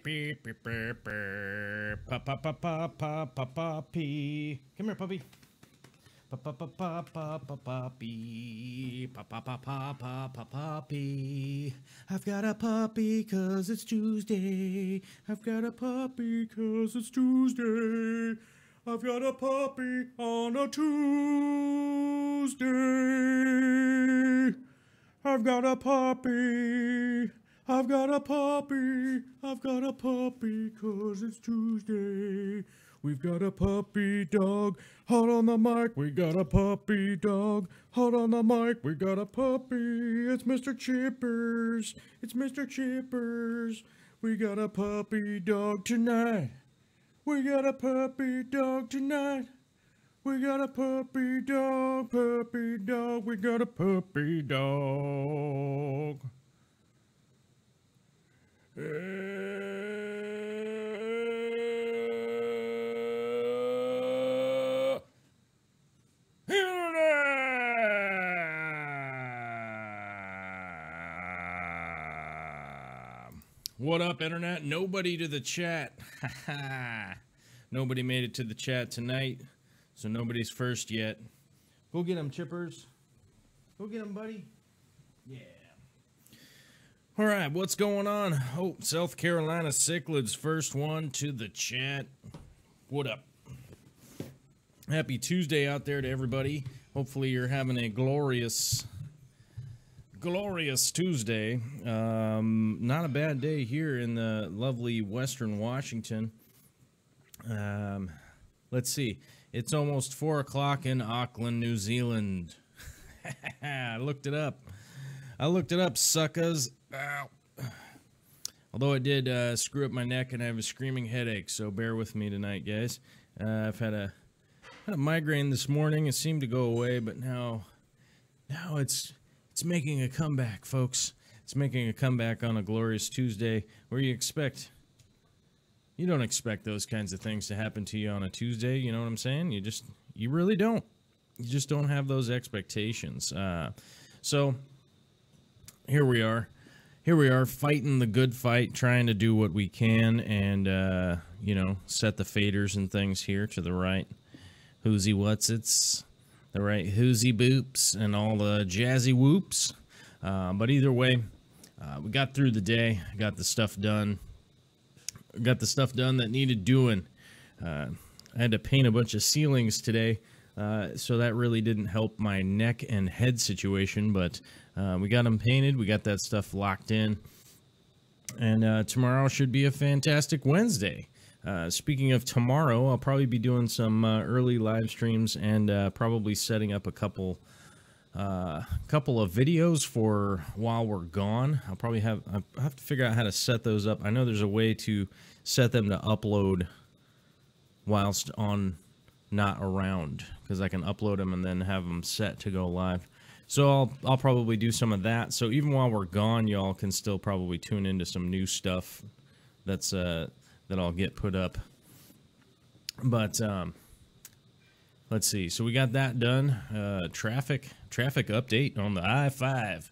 Puppy. Come here, puppy. Puppy. I've got a puppy 'cause it's Tuesday. I've got a puppy 'cause it's Tuesday. I've got a puppy on a Tuesday. I've got a puppy. I've got a puppy. I've got a puppy 'cause it's Tuesday. We've got a puppy dog. Hot on the mic. We got a puppy dog. Hot on the mic. We got a puppy. It's Mr. Chippers. It's Mr. Chippers. We got a puppy dog tonight. We got a puppy dog tonight. We got a puppy dog, puppy dog. We got a puppy dog. What up, Internet? Nobody to the chat. Nobody made it to the chat tonight, so nobody's first yet. Go get him, Chippers. Go get him, buddy. Yeah. All right, what's going on? Oh, South Carolina Cichlids, first one to the chat. What up? Happy Tuesday out there to everybody. Hopefully you're having a glorious Tuesday. Not a bad day here in the lovely Western Washington. Let's see. It's almost 4 o'clock in Auckland, New Zealand. I looked it up. Suckers. Ow. Although I did screw up my neck and I have a screaming headache, so bear with me tonight, guys. I've had a migraine this morning. It seemed to go away, but now it's making a comeback, folks. It's making a comeback on a glorious Tuesday where you don't expect those kinds of things to happen to you on a Tuesday, you know what I'm saying? You really don't. You just don't have those expectations. So here we are fighting the good fight, trying to do what we can and, set the faders and things here to the right. Whoozy what's-its. The right whoozy boops and all the jazzy whoops. But either way, we got through the day, got the stuff done. Got the stuff done that needed doing. I had to paint a bunch of ceilings today, so that really didn't help my neck and head situation, but we got them painted, we got that stuff locked in, and tomorrow should be a fantastic Wednesday. Speaking of tomorrow, I'll probably be doing some early live streams and probably setting up a couple of videos for while we're gone. I'll have to figure out how to set those up. I know there's a way to set them to upload whilst on not around, because I can upload them and then have them set to go live. So I'll probably do some of that. So even while we're gone, y'all can still probably tune into some new stuff that's that I'll get put up. But let's see. So we got that done. Traffic update on the I-5.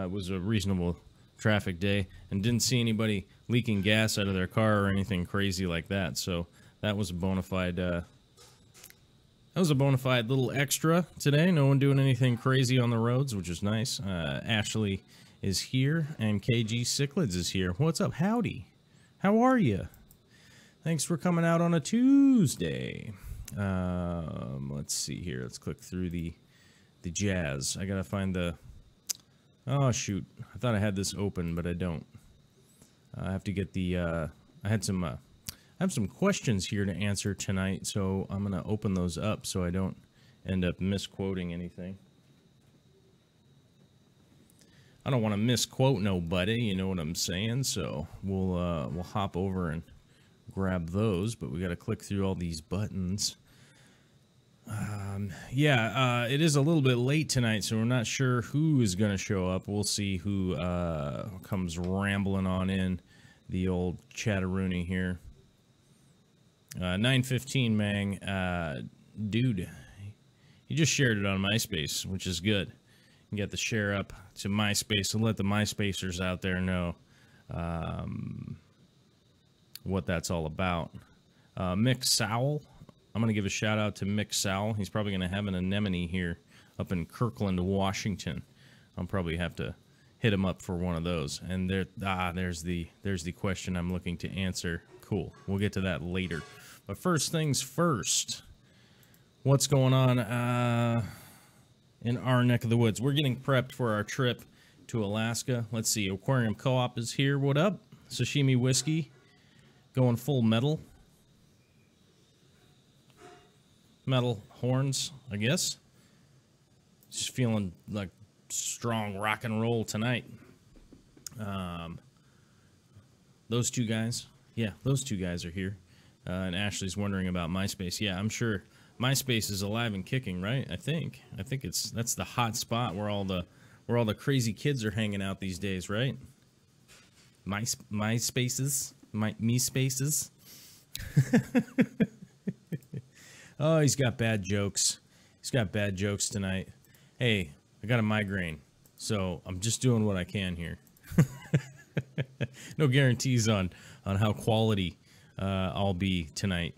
It was a reasonable traffic day and didn't see anybody leaking gas out of their car or anything crazy like that. So that was a bona fide little extra today. No one doing anything crazy on the roads, which is nice. Ashley is here and KG Cichlids is here. What's up? Howdy. How are you? Thanks for coming out on a Tuesday. Let's see here. Let's click through the jazz. I gotta find the... Oh, shoot. I thought I had this open, but I don't. I have to get the... I have some questions here to answer tonight, so I'm gonna open those up so I don't end up misquoting anything. I don't want to misquote nobody, you know what I'm saying? So we'll hop over and grab those, but we got to click through all these buttons. It is a little bit late tonight, so we're not sure who is going to show up. We'll see who comes rambling on in. The old chatteroony here. 915 Mang, dude, he just shared it on MySpace, which is good. You get the share up to MySpace and let the MySpacers out there know. what that's all about. Mick Sowell. I'm going to give a shout out to Mick Sowell. He's probably going to have an anemone here up in Kirkland, Washington. I'll probably have to hit him up for one of those. And there's the question I'm looking to answer. Cool. We'll get to that later. But first things first, what's going on in our neck of the woods? We're getting prepped for our trip to Alaska. Let's see. Aquarium Co-op is here. What up? Sashimi Whiskey. Going full metal. Metal horns, I guess. Just feeling like strong rock and roll tonight. Those two guys. Yeah, those two guys are here. And Ashley's wondering about MySpace. Yeah, I'm sure MySpace is alive and kicking, right? I think that's the hot spot where all the crazy kids are hanging out these days, right? MySpaces. Me spaces. Oh, he's got bad jokes. He's got bad jokes tonight. Hey, I got a migraine, so I'm just doing what I can here. No guarantees on how quality I'll be tonight.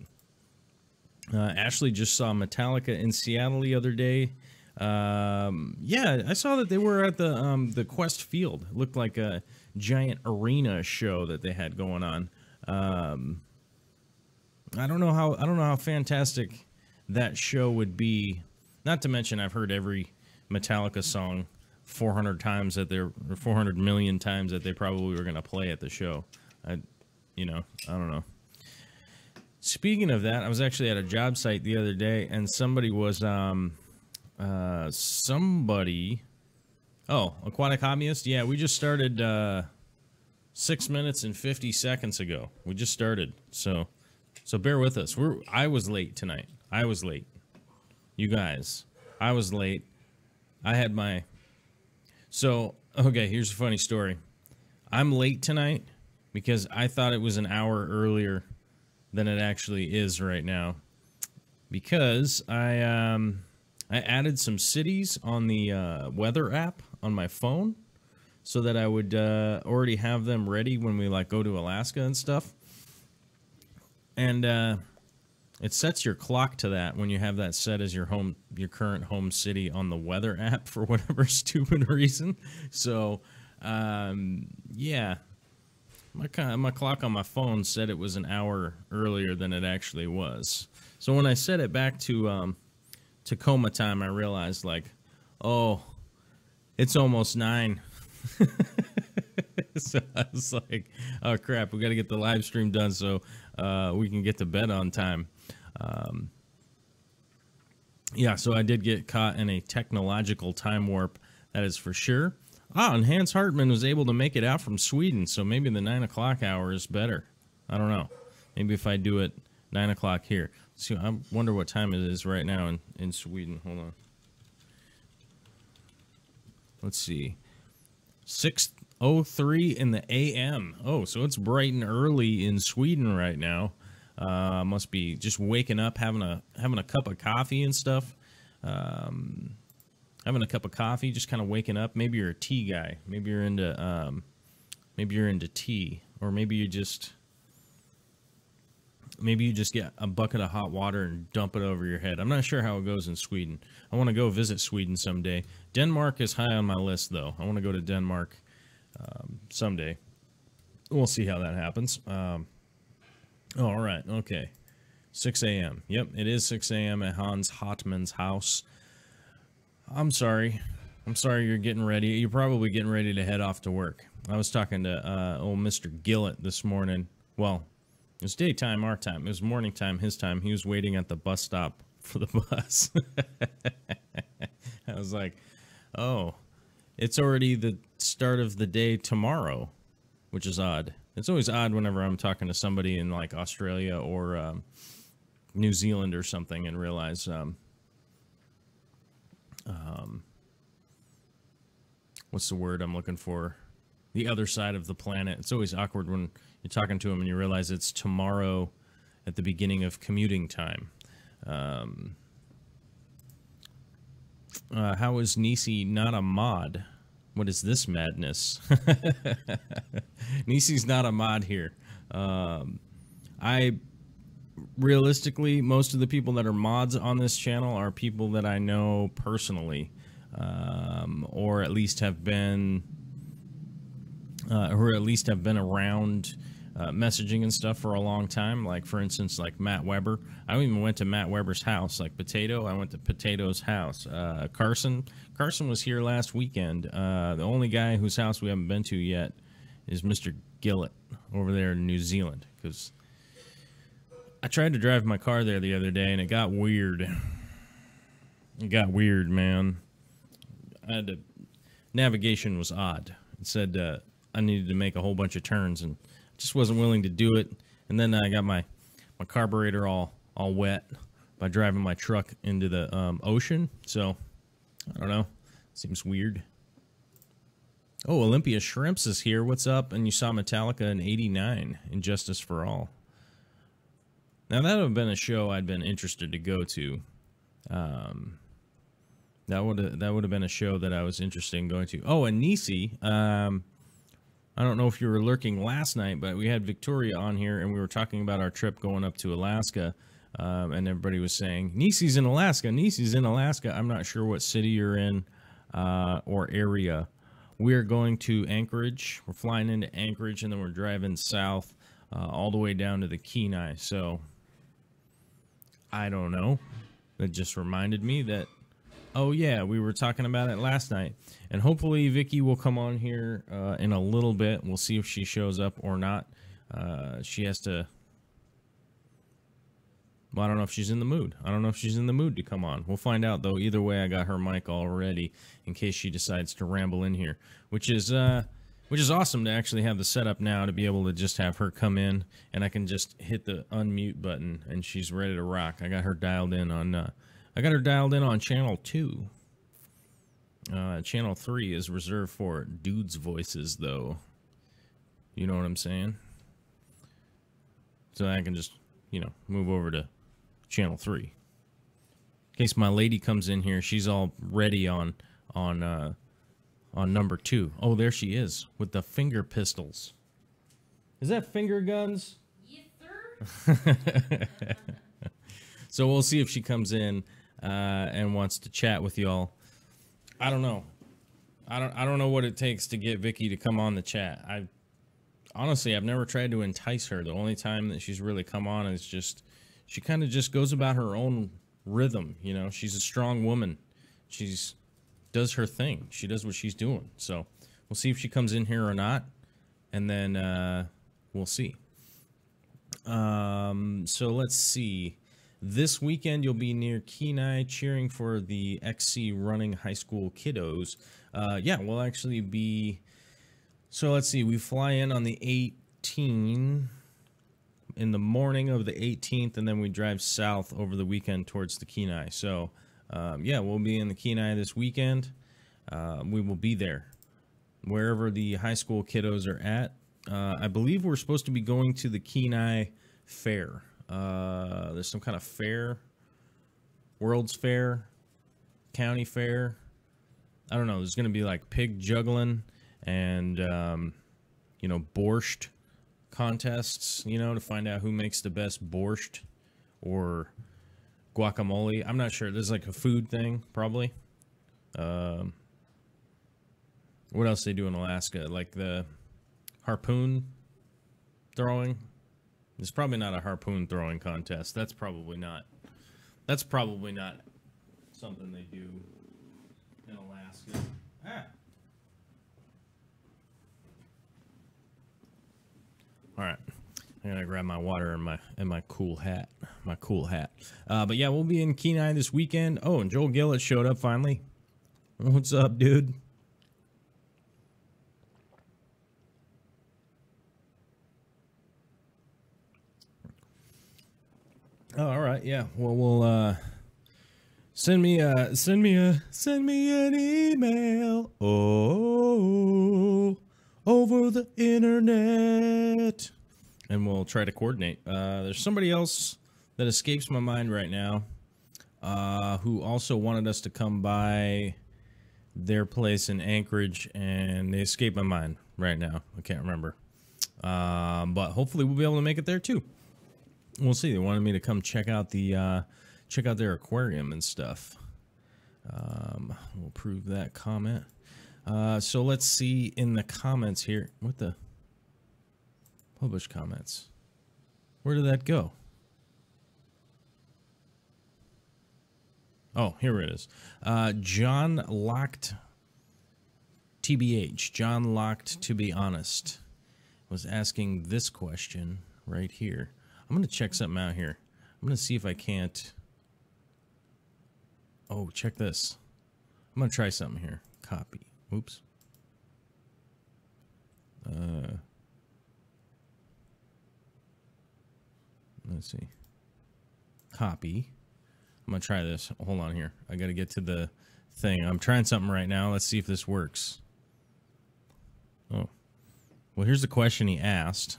Ashley just saw Metallica in Seattle the other day. Yeah, I saw that they were at the Quest Field. It looked like a giant arena show that they had going on. I don't know how fantastic that show would be. Not to mention, I've heard every Metallica song 400 times or 400 million times that they probably were going to play at the show. I don't know. Speaking of that, I was actually at a job site the other day, and somebody was Aquatic Hobbyist. Yeah, we just started 6 minutes and 50 seconds ago. We just started, so bear with us. I was late tonight. I was late. You guys, I was late. I had my... So, okay, here's a funny story. I'm late tonight because I thought it was an hour earlier than it actually is right now. Because I added some cities on the weather app on my phone so that I would already have them ready when we go to Alaska and stuff. And it sets your clock to that when you have that set as your current home city on the weather app for whatever stupid reason. So, yeah, my clock on my phone said it was an hour earlier than it actually was. So when I set it back to Tacoma time, I realized oh, it's almost 9. So I was like, oh crap, we got to get the live stream done so we can get to bed on time. Yeah, so I did get caught in a technological time warp, that is for sure. And Hans Hartman was able to make it out from Sweden, so maybe the 9 o'clock hour is better. I don't know. Maybe if I do it 9 o'clock here. See, I wonder what time it is right now in Sweden. Hold on. Let's see. 6:03 in the a.m. Oh, so it's bright and early in Sweden right now. Must be just waking up, having a cup of coffee and stuff. Having a cup of coffee, just kind of waking up. Maybe you're a tea guy. Maybe you're into tea, or maybe you just get a bucket of hot water and dump it over your head. I'm not sure how it goes in Sweden. I want to go visit Sweden someday. Denmark is high on my list, though. I want to go to Denmark someday. We'll see how that happens. All right, okay. 6 a.m. Yep, it is 6 a.m. at Hans Hartman's house. I'm sorry. I'm sorry you're getting ready. You're probably getting ready to head off to work. I was talking to old Mr. Gillett this morning. Well, it was daytime, our time. It was morning time, his time. He was waiting at the bus stop for the bus. I was like, oh, it's already the start of the day tomorrow, which is odd. It's always odd whenever I'm talking to somebody in Australia or New Zealand or something and realize what's the word I'm looking for? The other side of the planet. It's always awkward when you're talking to them and you realize it's tomorrow at the beginning of commuting time. How is Nisi not a mod? What is this madness? Nisi's not a mod here. Realistically, most of the people that are mods on this channel are people that I know personally, or at least have been around messaging and stuff for a long time. Like, for instance, like Matt Weber. I even went to Matt Weber's house. Like Potato, I went to Potato's house. Carson was here last weekend. The only guy whose house we haven't been to yet is Mr. Gimet over there in New Zealand, because I tried to drive my car there the other day, and it got weird. It got weird, man. Navigation was odd. It said I needed to make a whole bunch of turns, and just wasn't willing to do it. And then I got my carburetor all wet by driving my truck into the ocean. So, I don't know. Seems weird. Oh, Olympia Shrimps is here. What's up? And you saw Metallica in '89, Injustice for All. Now, that would have been a show I'd been interested to go to. That would have been a show that I was interested in going to. Oh, and Nisi, I don't know if you were lurking last night, but we had Victoria on here, and we were talking about our trip going up to Alaska, and everybody was saying, Nisi's in Alaska, Nisi's in Alaska. I'm not sure what city you're in or area. We're going to Anchorage. We're flying into Anchorage, and then we're driving south all the way down to the Kenai. So, I don't know. That just reminded me that, oh yeah, we were talking about it last night. And hopefully Vicky will come on here in a little bit. We'll see if she shows up or not. She has to... Well, I don't know if she's in the mood. I don't know if she's in the mood to come on. We'll find out, though. Either way, I got her mic all ready in case she decides to ramble in here, which is awesome to actually have the setup now to be able to just have her come in, and I can just hit the unmute button, and she's ready to rock. I got her dialed in on channel 2. Channel 3 is reserved for dudes' voices, though. You know what I'm saying? So I can just, move over to channel 3. In case my lady comes in here, she's all ready on number 2. Oh, there she is with the finger pistols. Is that finger guns? Yes, sir. So we'll see if she comes in and wants to chat with y'all. I don't know. I don't know what it takes to get Vicky to come on the chat. Honestly, I've never tried to entice her. The only time that she's really come on is just, she kind of just goes about her own rhythm. She's a strong woman. She's does her thing. She does what she's doing. So we'll see if she comes in here or not, and then we'll see. So let's see. This weekend you'll be near Kenai cheering for the XC running high school kiddos. Yeah, we'll actually be... So let's see. We fly in on the 18th, in the morning of the 18th, and then we drive south over the weekend towards the Kenai. So, yeah, we'll be in the Kenai this weekend. We will be there, wherever the high school kiddos are at. I believe we're supposed to be going to the Kenai Fair. There's some kind of fair, World's Fair, County Fair. I don't know. There's going to be like pig juggling and, borscht contests, to find out who makes the best borscht or guacamole. I'm not sure. There's like a food thing, probably. What else they do in Alaska? Like the harpoon throwing. It's probably not a harpoon throwing contest. That's probably not something they do in Alaska. All right, I gotta grab my water and my cool hat. But yeah, we'll be in Kenai this weekend. Oh, and Joel Gillett showed up finally. What's up, dude? Oh, all right, yeah. Well, we'll send me an email. Oh. Over the internet, and we'll try to coordinate. There's somebody else that escapes my mind right now who also wanted us to come by their place in Anchorage, and they escaped my mind right now. I can't remember, but hopefully we'll be able to make it there too. we'll see. They wanted me to come check out their aquarium and stuff. We'll prove that comment. So let's see in the comments here. What the? Publish comments. Where did that go? Oh, here it is. John Locked TBH. John Locked to be honest was asking this question right here. I'm going to check something out here. I'm going to see if I can't. Oh, check this. I'm going to try something here. Copy. Oops. Let's see. Copy. I'm going to try this. Hold on here. I got to get to the thing. I'm trying something right now. Let's see if this works. Oh. Well, here's the question he asked.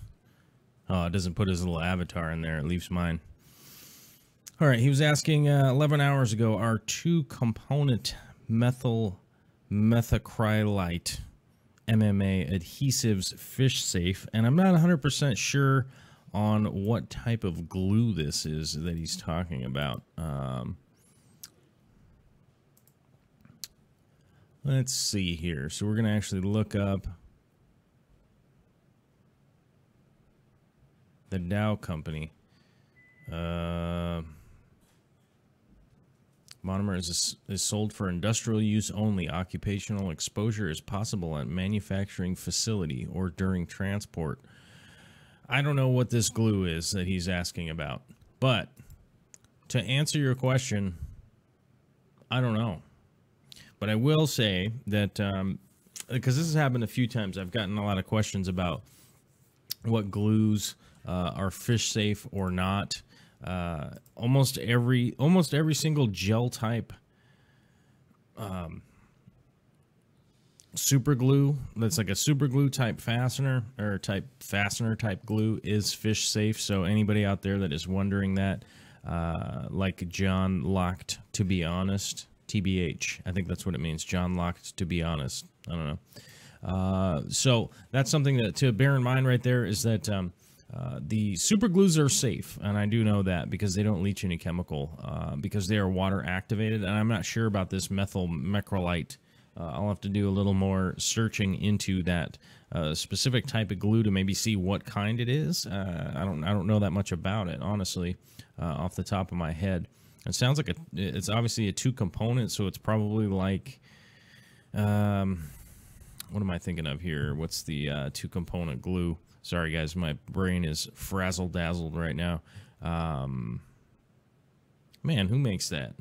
Oh, it doesn't put his little avatar in there. It leaves mine. All right. He was asking 11 hours ago, are 2-component methyl methacrylate MMA adhesives fish safe? And I'm not 100% sure on what type of glue this is that he's talking about. Let's see here. So we're going to actually look up the Dow company. Monomer is sold for industrial use only. Occupational exposure is possible at manufacturing facility or during transport. I don't know what this glue is that he's asking about, but to answer your question, I don't know. But I will say that, because this has happened a few times, I've gotten a lot of questions about what glues are fish safe or not. Almost every single gel type super glue that's like a super glue type fastener or type glue is fish safe. So anybody out there that is wondering that, like John Locked to be honest, TBH, I think that's what it means. John Locked to be honest. I don't know. So that's something that to bear in mind right there is that the super glues are safe, and I do know that because they don't leach any chemical, because they are water activated. And I'm not sure about this methyl methacrylate. I'll have to do a little more searching into that specific type of glue to maybe see what kind it is. I don't know that much about it, honestly, off the top of my head. It sounds like it's obviously a 2-component, so it's probably like, what am I thinking of here? What's the 2-component glue? Sorry, guys, my brain is frazzle-dazzled right now. Man, who makes that?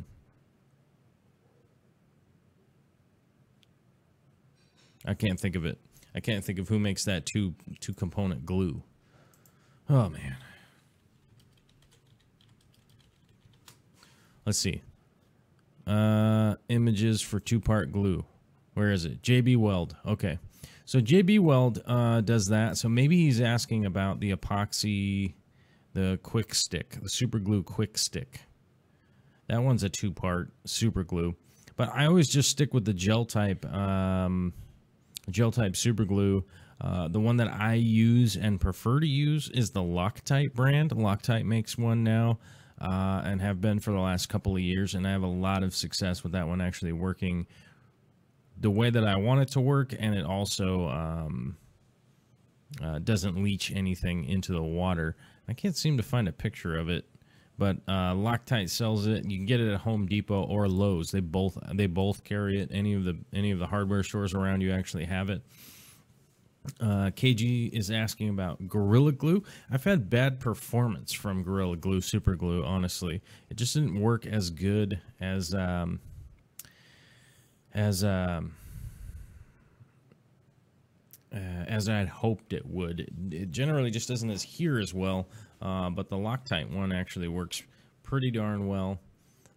I can't think of it. I can't think of who makes that two-component glue. Oh, man. Let's see. Images for 2-part glue. Where is it? JB Weld. Okay. So JB Weld does that. So maybe he's asking about the epoxy, the quick stick, the super glue quick stick. That one's a 2-part super glue. But I always just stick with the gel type super glue. The one that I use and prefer to use is the Loctite brand. Loctite makes one now and have been for the last couple of years. And I have a lot of success with that one actually working the way that I want it to work, and it also doesn't leach anything into the water. I can't seem to find a picture of it, but Loctite sells it. You can get it at Home Depot or Lowe's. They both carry it. Any of the hardware stores around you actually have it. KG is asking about Gorilla Glue. I've had bad performance from Gorilla Glue Super Glue. Honestly, it just didn't work as good as I'd hoped it would. It generally just doesn't adhere as well, but the Loctite one actually works pretty darn well.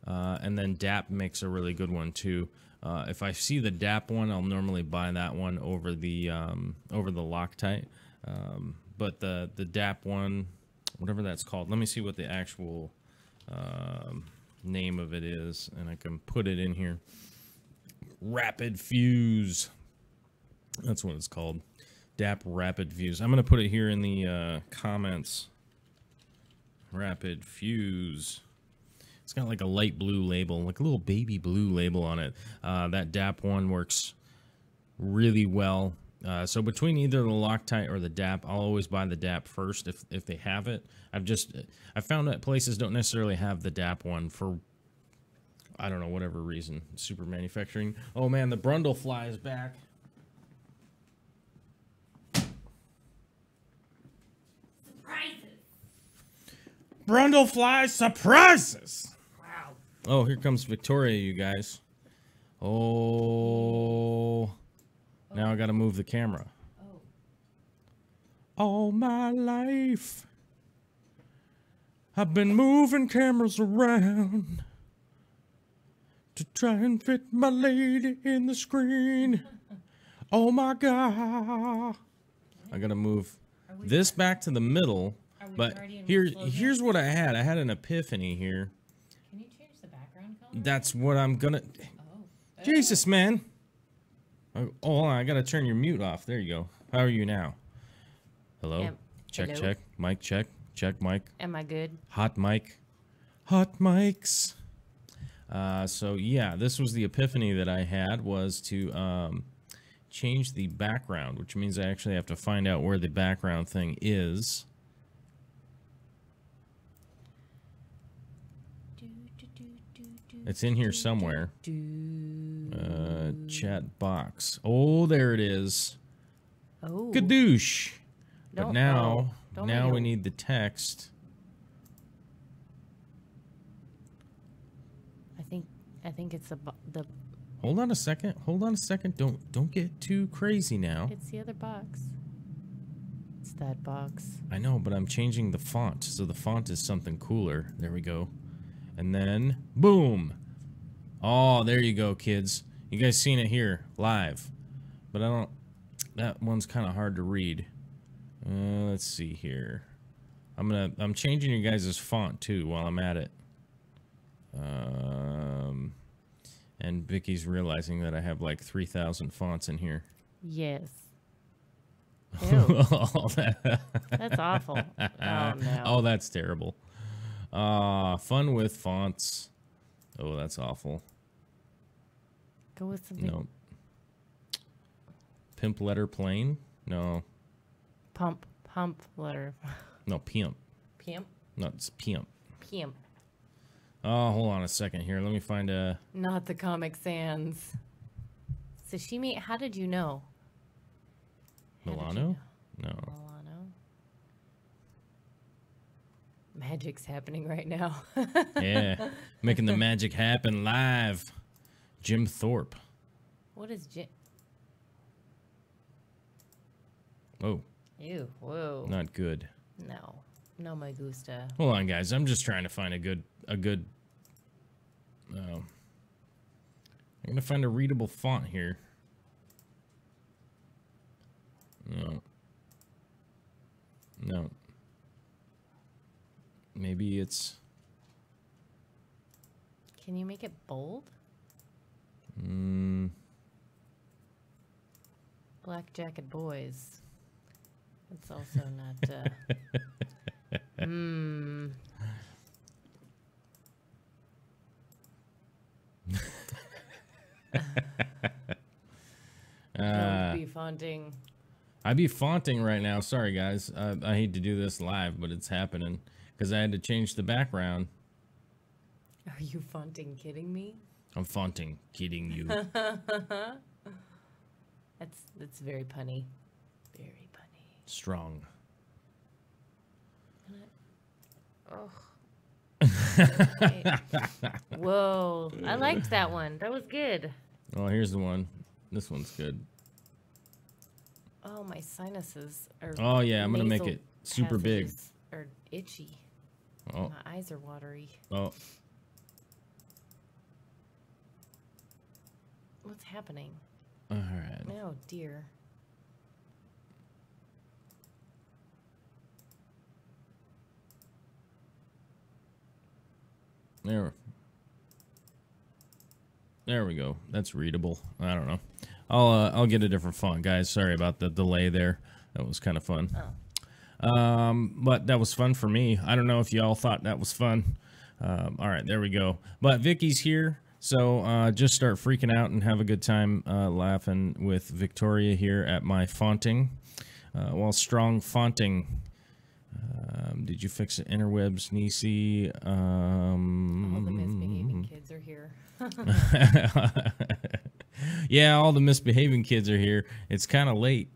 And then DAP makes a really good one too. If I see the DAP one, I'll normally buy that one over the Loctite. But the DAP one, whatever that's called, let me see what the actual name of it is, and I can put it in here. Rapid Fuse. That's what it's called. DAP Rapid Fuse. I'm going to put it here in the comments. Rapid Fuse. It's got like a light blue label, like a little baby blue label on it. That DAP one works really well. So between either the Loctite or the DAP, I'll always buy the DAP first if they have it. I found that places don't necessarily have the DAP one for, I don't know, whatever reason. Super manufacturing. Oh man, the Brundlefly is back. Surprises. Brundlefly surprises. Wow. Oh, here comes Victoria, you guys. Oh. Now I gotta move the camera. Oh. All my life, I've been moving cameras around to try and fit my lady in the screen. Oh my God. I gotta move this back to the middle, but here's what I had. I had an epiphany here. Can you change the background color? That's what I'm gonna... Oh. Jesus, man. Oh, hold on. I gotta turn your mute off. There you go. How are you now? Hello? Check, hello? check. Mic, check. Check, mic. Am I good? Hot mic. Hot mics. So, yeah, this was the epiphany that I had, was to change the background, which means I actually have to find out where the background thing is. It's in here somewhere. Chat box. Oh, there it is. Oh. Kadoosh. But Don't- now, don't now we make it- need the text. I think it's the Hold on a second. Hold on a second. Don't get too crazy now. it's the other box. It's that box. I know, but I'm changing the font, so the font is something cooler. There we go. And then, boom. Oh, there you go, kids. You guys seen it here, live. But I don't... That one's kind of hard to read. Let's see here. I'm changing you guys' font, too, while I'm at it. And Vicky's realizing that I have, like, 3,000 fonts in here. Yes. Ew. All that... That's awful. Oh no. Oh, that's terrible. Fun with fonts. Oh, that's awful. Go with something. No. Pimp letter plain? No. Pump letter. No, pimp. Pimp. No, it's pimp. Pimp. Oh, hold on a second here. Let me find a... Not the Comic Sans. Sashimi, how did you know? How did you Milano? know? No. Milano. Magic's happening right now. Yeah. Making the magic happen live. Jim Thorpe. What is Jim? Oh, Ew. Whoa. not good. No. No me gusta. Hold on, guys. I'm just trying to find a good... I'm gonna find a readable font here. No. No. Maybe it's... Can you make it bold? Black Jacket Boys. It's also not... Don't be fonting. I'd be fonting right now. Sorry, guys. I hate to do this live, but it's happening because I had to change the background. Are you fonting kidding me? I'm fonting. Kidding you. That's very punny. Very punny. Strong. Oh. Whoa. I liked that one. That was good. Oh, here's the one. This one's good. Oh, my sinuses are... Oh, yeah. I'm going to make nasal it super big. passages are itchy. Oh. My eyes are watery. Oh. What's happening? All right. Oh, dear. There we go. That's readable. I don't know. I'll get a different font, guys. Sorry about the delay there. That was kind of fun. But that was fun for me. I don't know if y'all thought that was fun. All right, there we go. But Vicky's here, so just start freaking out and have a good time laughing with Victoria here at my fonting. While strong fonting. Did you fix the interwebs, Nisi? All the misbehaving kids are here. Yeah, all the misbehaving kids are here. It's kind of late.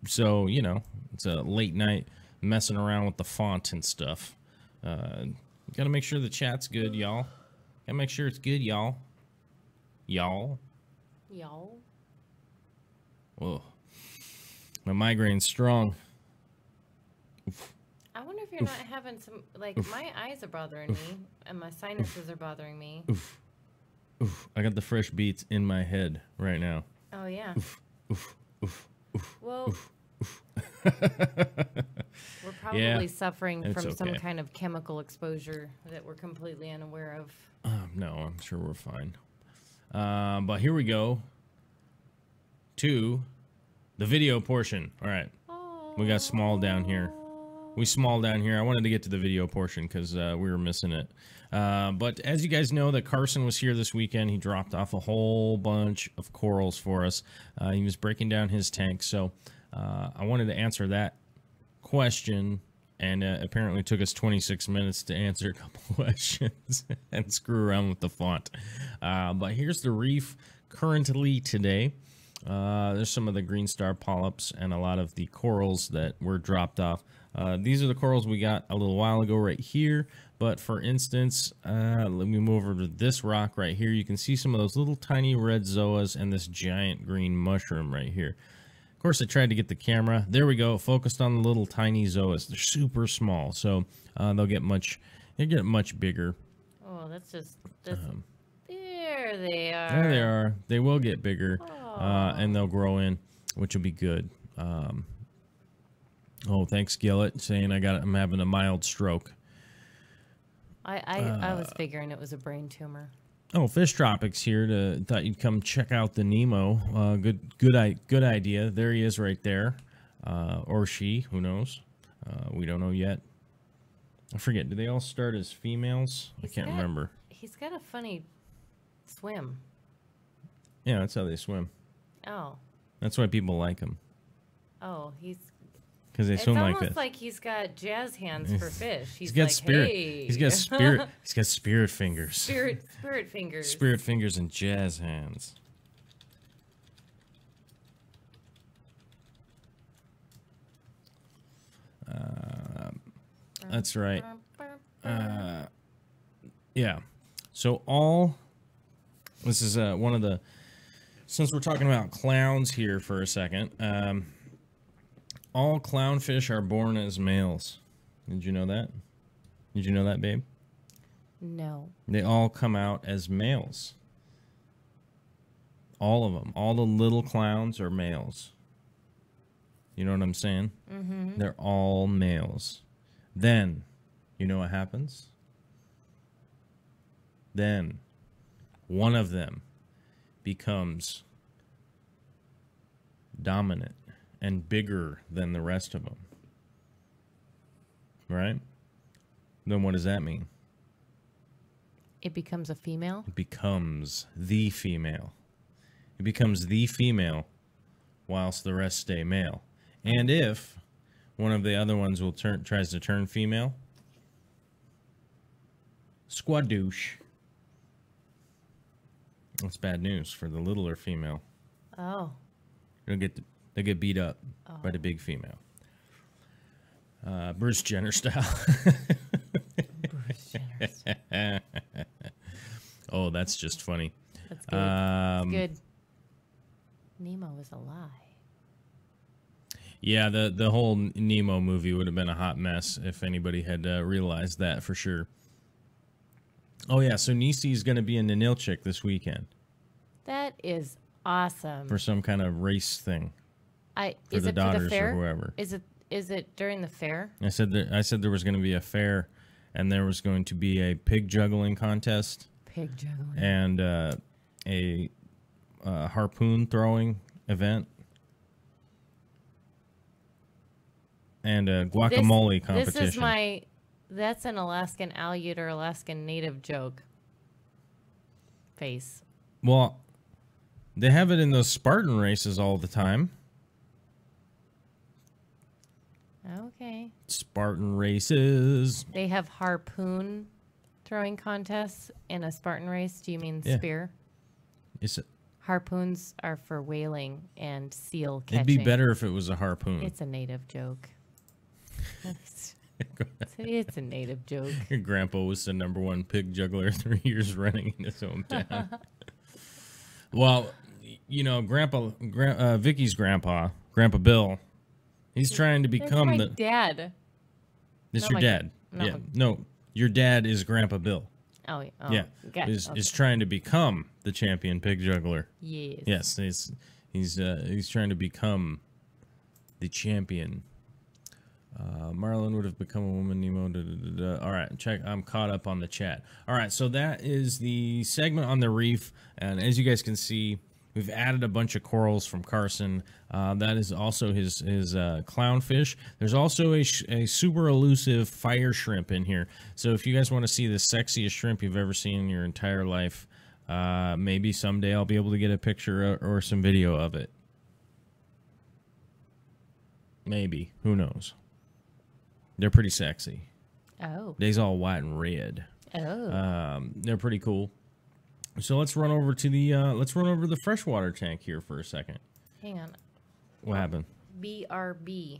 So, you know, it's a late night messing around with the font and stuff. Got to make sure the chat's good, y'all. Got to make sure it's good, y'all. Y'all. Whoa. My migraine's strong. Oof. I wonder if you're not having some, like, my eyes are bothering me, and my sinuses are bothering me. Oof. Oof. I got the fresh beats in my head right now. Oh, yeah. Oof. Oof. Oof. Oof. Well, oof. Oof. we're probably suffering it's from some okay. kind of chemical exposure that we're completely unaware of. No, I'm sure we're fine. But here we go to the video portion. All right. We got small down here. I wanted to get to the video portion because we were missing it. But as you guys know, that Carson was here this weekend. He dropped off a whole bunch of corals for us. He was breaking down his tank. So I wanted to answer that question. And apparently took us 26 minutes to answer a couple questions and screw around with the font. But here's the reef currently today. There's some of the green star polyps and a lot of the corals that were dropped off. These are the corals we got a little while ago right here. But for instance, let me move over to this rock right here. You can see some of those little tiny red zoas and this giant green mushroom right here. Of course, I tried to get the camera. There we go. Focused on the little tiny zoas. They're super small, so they'll get much bigger. Oh, that's just there they are. There they are. They will get bigger, and they'll grow in, which will be good. Oh, thanks, Gillett, saying I'm having a mild stroke. I was figuring it was a brain tumor. Oh, Fish Tropics here. Thought you'd come check out the Nemo. Good idea. There he is right there. Or she, who knows? We don't know yet. I forget. Do they all start as females? I can't remember. He's got a funny swim. Yeah, that's how they swim. Oh. That's why people like him. Oh, because they swim like this. It's almost like he's got jazz hands for fish. He's got like, spirit. Hey. He's got spirit. He's got spirit fingers. Spirit fingers. Spirit fingers and jazz hands. That's right. Yeah. So this is one of the, since we're talking about clowns here for a second, all clownfish are born as males. Did you know that? Did you know that, babe? No. They all come out as males. All of them. All the little clowns are males. You know what I'm saying? Mm-hmm. They're all males. Then, you know what happens? Then, one of them becomes dominant and bigger than the rest of them. Right? Then what does that mean? It becomes a female? It becomes the female. It becomes the female whilst the rest stay male. And if one of the other ones tries to turn female, squadoosh. That's bad news for the littler female. Oh. They get beat up by the big female. Bruce Jenner style. Bruce Jenner style. Oh, that's just funny. That's good. That's good. Nemo is a lie. Yeah, the whole Nemo movie would have been a hot mess if anybody had realized that for sure. Oh, yeah, so Nisi's going to be in Ninilchik this weekend. That is awesome. For some kind of race thing. Is it for the fair? Or whoever. Is it during the fair? I said there was going to be a fair, and there was going to be a pig juggling contest. Pig juggling. And a harpoon throwing event. and a guacamole competition. This is that's an Alaskan Aleut or Alaskan Native joke face. Well, they have it in those Spartan races all the time. Okay. Spartan races. They have harpoon throwing contests in a Spartan race. Do you mean spear? Is it? Harpoons are for whaling and seal catching. It'd be better if it was a harpoon. It's a native joke. It's a native joke. Your grandpa was the #1 pig juggler 3 years running in his hometown. Well, you know, Vicky's grandpa, Grandpa Bill, he's trying to become That's my dad. That's Not your my dad. dad. Yeah. No, your dad is Grandpa Bill. Oh, Yeah. okay. Is trying to become the champion pig juggler. Yes. Yes, he's trying to become the champion. Marlon would have become a woman. Nemo. All right, check. I'm caught up on the chat. All right, so that is the segment on the reef, and as you guys can see, we've added a bunch of corals from Carson. That is also his clownfish. There's also a super elusive fire shrimp in here. So if you guys want to see the sexiest shrimp you've ever seen in your entire life, maybe someday I'll be able to get a picture or some video of it. Maybe. Who knows? They're pretty sexy. Oh. They's all white and red. Oh. They're pretty cool. So let's run over to the freshwater tank here for a second. Hang on. What happened? BRB.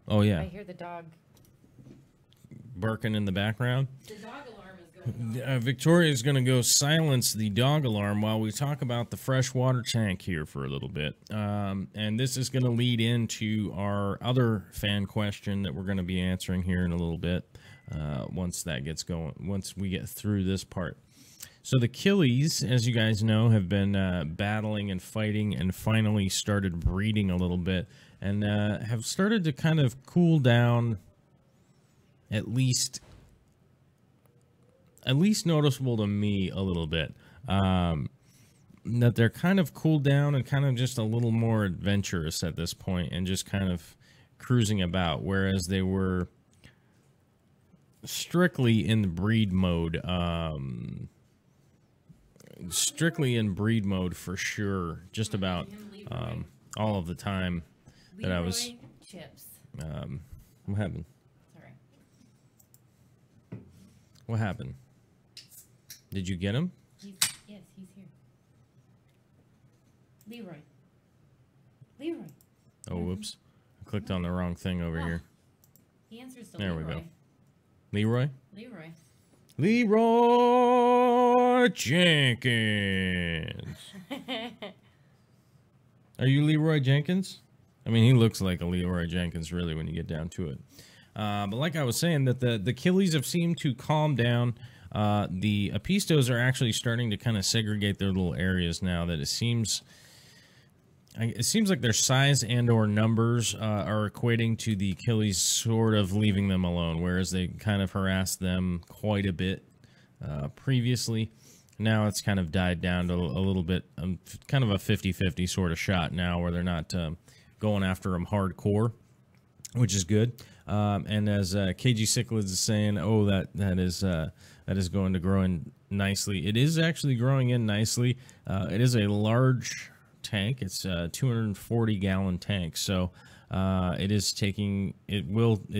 Oh yeah. I hear the dog barking in the background. The dog alarm is going on. Victoria's going to go silence the dog alarm while we talk about the freshwater tank here for a little bit. And this is going to lead into our other fan question that we're going to be answering here in a little bit. Once that gets going, once we get through this part. So the Killies, as you guys know, have been battling and fighting and finally started breeding a little bit and have started to kind of cool down, at least noticeable to me a little bit. That they're kind of cooled down and kind of just a little more adventurous at this point and just kind of cruising about, whereas they were strictly in the breed mode. Strictly in breed mode for sure, just about all of the time that I was. Chips. What happened? Sorry. What happened? Did you get him? Yes, he's here. Leroy. Oh, whoops! I clicked on the wrong thing over here. He answers to There Leroy. we go. Leroy. Leroy. Leroy Jenkins. Are you Leroy Jenkins? I mean, he looks like a Leroy Jenkins, really, when you get down to it. But like I was saying, that the Killies have seemed to calm down. The Apistos are actually starting to kind of segregate their little areas now. That it seems like their size and or numbers are equating to the Killies sort of leaving them alone, whereas they kind of harassed them quite a bit previously. Now it's kind of died down to a little bit, kind of a 50-50 sort of shot now, where they're not going after them hardcore, which is good. And as KG Cichlids is saying, oh, that is going to grow in nicely. It is actually growing in nicely. It is a large tank. It's a 240-gallon tank, so it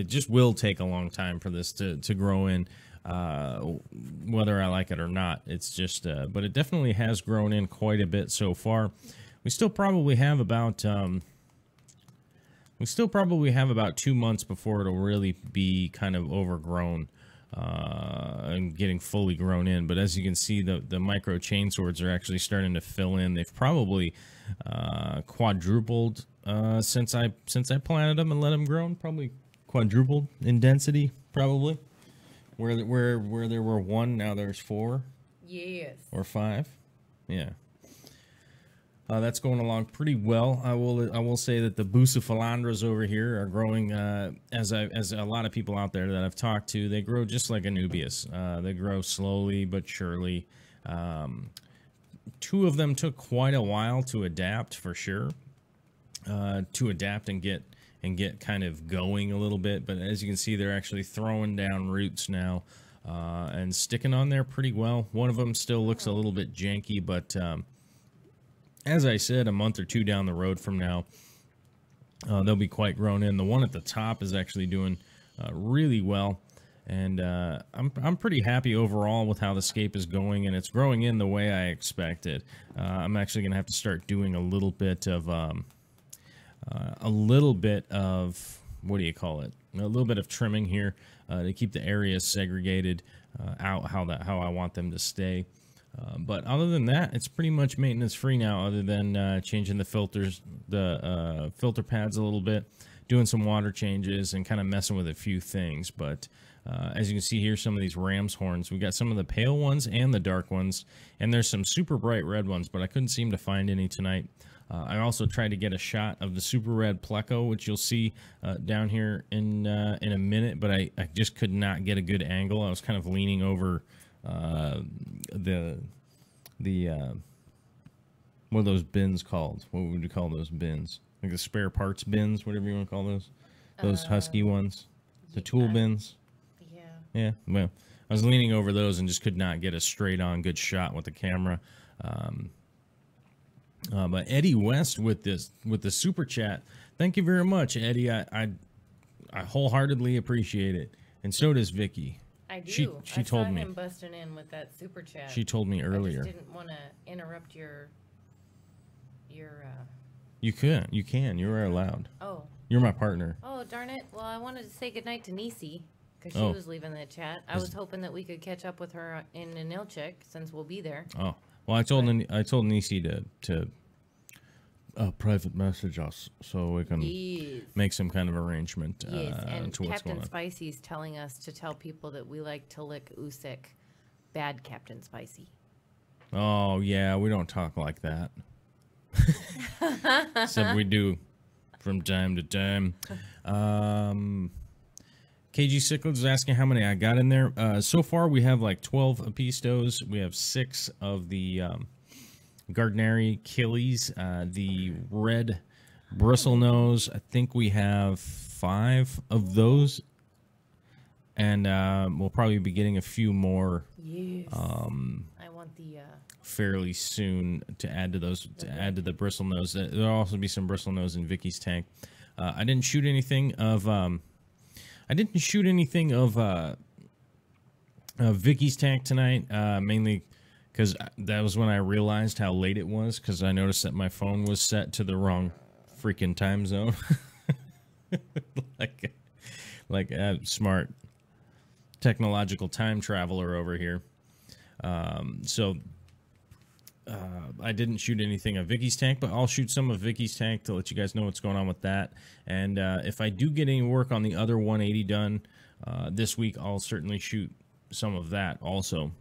just will take a long time for this to grow in, whether I like it or not. It's just but it definitely has grown in quite a bit so far. We still probably have about 2 months before it'll really be kind of overgrown and getting fully grown in. But as you can see, the micro chain swords are actually starting to fill in. They've probably quadrupled since I planted them and let them grow. Probably quadrupled in density, probably. Where there were 1, now there's 4. Yes. Or 5. Yeah. That's going along pretty well. I will say that the bucephalandras over here are growing, as a lot of people out there that I've talked to, they grow just like Anubias. They grow slowly but surely. 2 of them took quite a while to adapt, for sure. To adapt and get get kind of going a little bit. But as you can see, they're actually throwing down roots now and sticking on there pretty well. One of them still looks a little bit janky, but as I said, a month or two down the road from now, they'll be quite grown in. The one at the top is actually doing really well. And I'm pretty happy overall with how the scape is going, and it's growing in the way I expected. I'm actually going to have to start doing a little bit of what do you call it? A little bit of trimming here to keep the areas segregated out how I want them to stay. But other than that, it's pretty much maintenance free now, other than changing the filters, the filter pads a little bit, doing some water changes, and kind of messing with a few things. But as you can see here, some of these ram's horns, we got some of the pale ones and the dark ones, and there's some super bright red ones, but I couldn't seem to find any tonight. I also tried to get a shot of the super red pleco, which you'll see down here in a minute, but I just could not get a good angle. I was kind of leaning over the what are those bins called? What would you call those bins? Like the spare parts bins, whatever you want to call those. Those husky ones, the tool bins. Yeah, well, I was leaning over those and just could not get a straight-on good shot with the camera. But Eddie West with the super chat, thank you very much, Eddie. I wholeheartedly appreciate it, and so does Vicky. I do. She told me. I saw him busting in with that super chat. She told me earlier. I just didn't want to interrupt your. You can. You are allowed. Oh. You're my partner. Oh, darn it! Well, I wanted to say goodnight to Nisi, because she was leaving the chat. I was hoping that we could catch up with her in Nilchik, since we'll be there. Oh, well, I told Nisi to private message us so we can make some kind of arrangement and to what's going Captain on. Spicy's telling us to tell people that we like to lick Usyk. Bad Captain Spicy. Oh, yeah, we don't talk like that. Except we do from time to time. KG Cichlids is asking how many I got in there. So far, we have like 12 Apistos. We have 6 of the Gardneri Achilles, the red bristlenose. I think we have 5 of those. And we'll probably be getting a few more. Yes. I want the fairly soon to add to those, to add to the bristlenose. There'll also be some bristlenose in Vicky's tank. I didn't shoot anything of Vicky's tank tonight, mainly because that was when I realized how late it was, because I noticed that my phone was set to the wrong freaking time zone. like a smart technological time traveler over here. So I didn't shoot anything of Vicky's tank, but I'll shoot some of Vicky's tank to let you guys know what's going on with that. And if I do get any work on the other 180 done this week, I'll certainly shoot some of that also.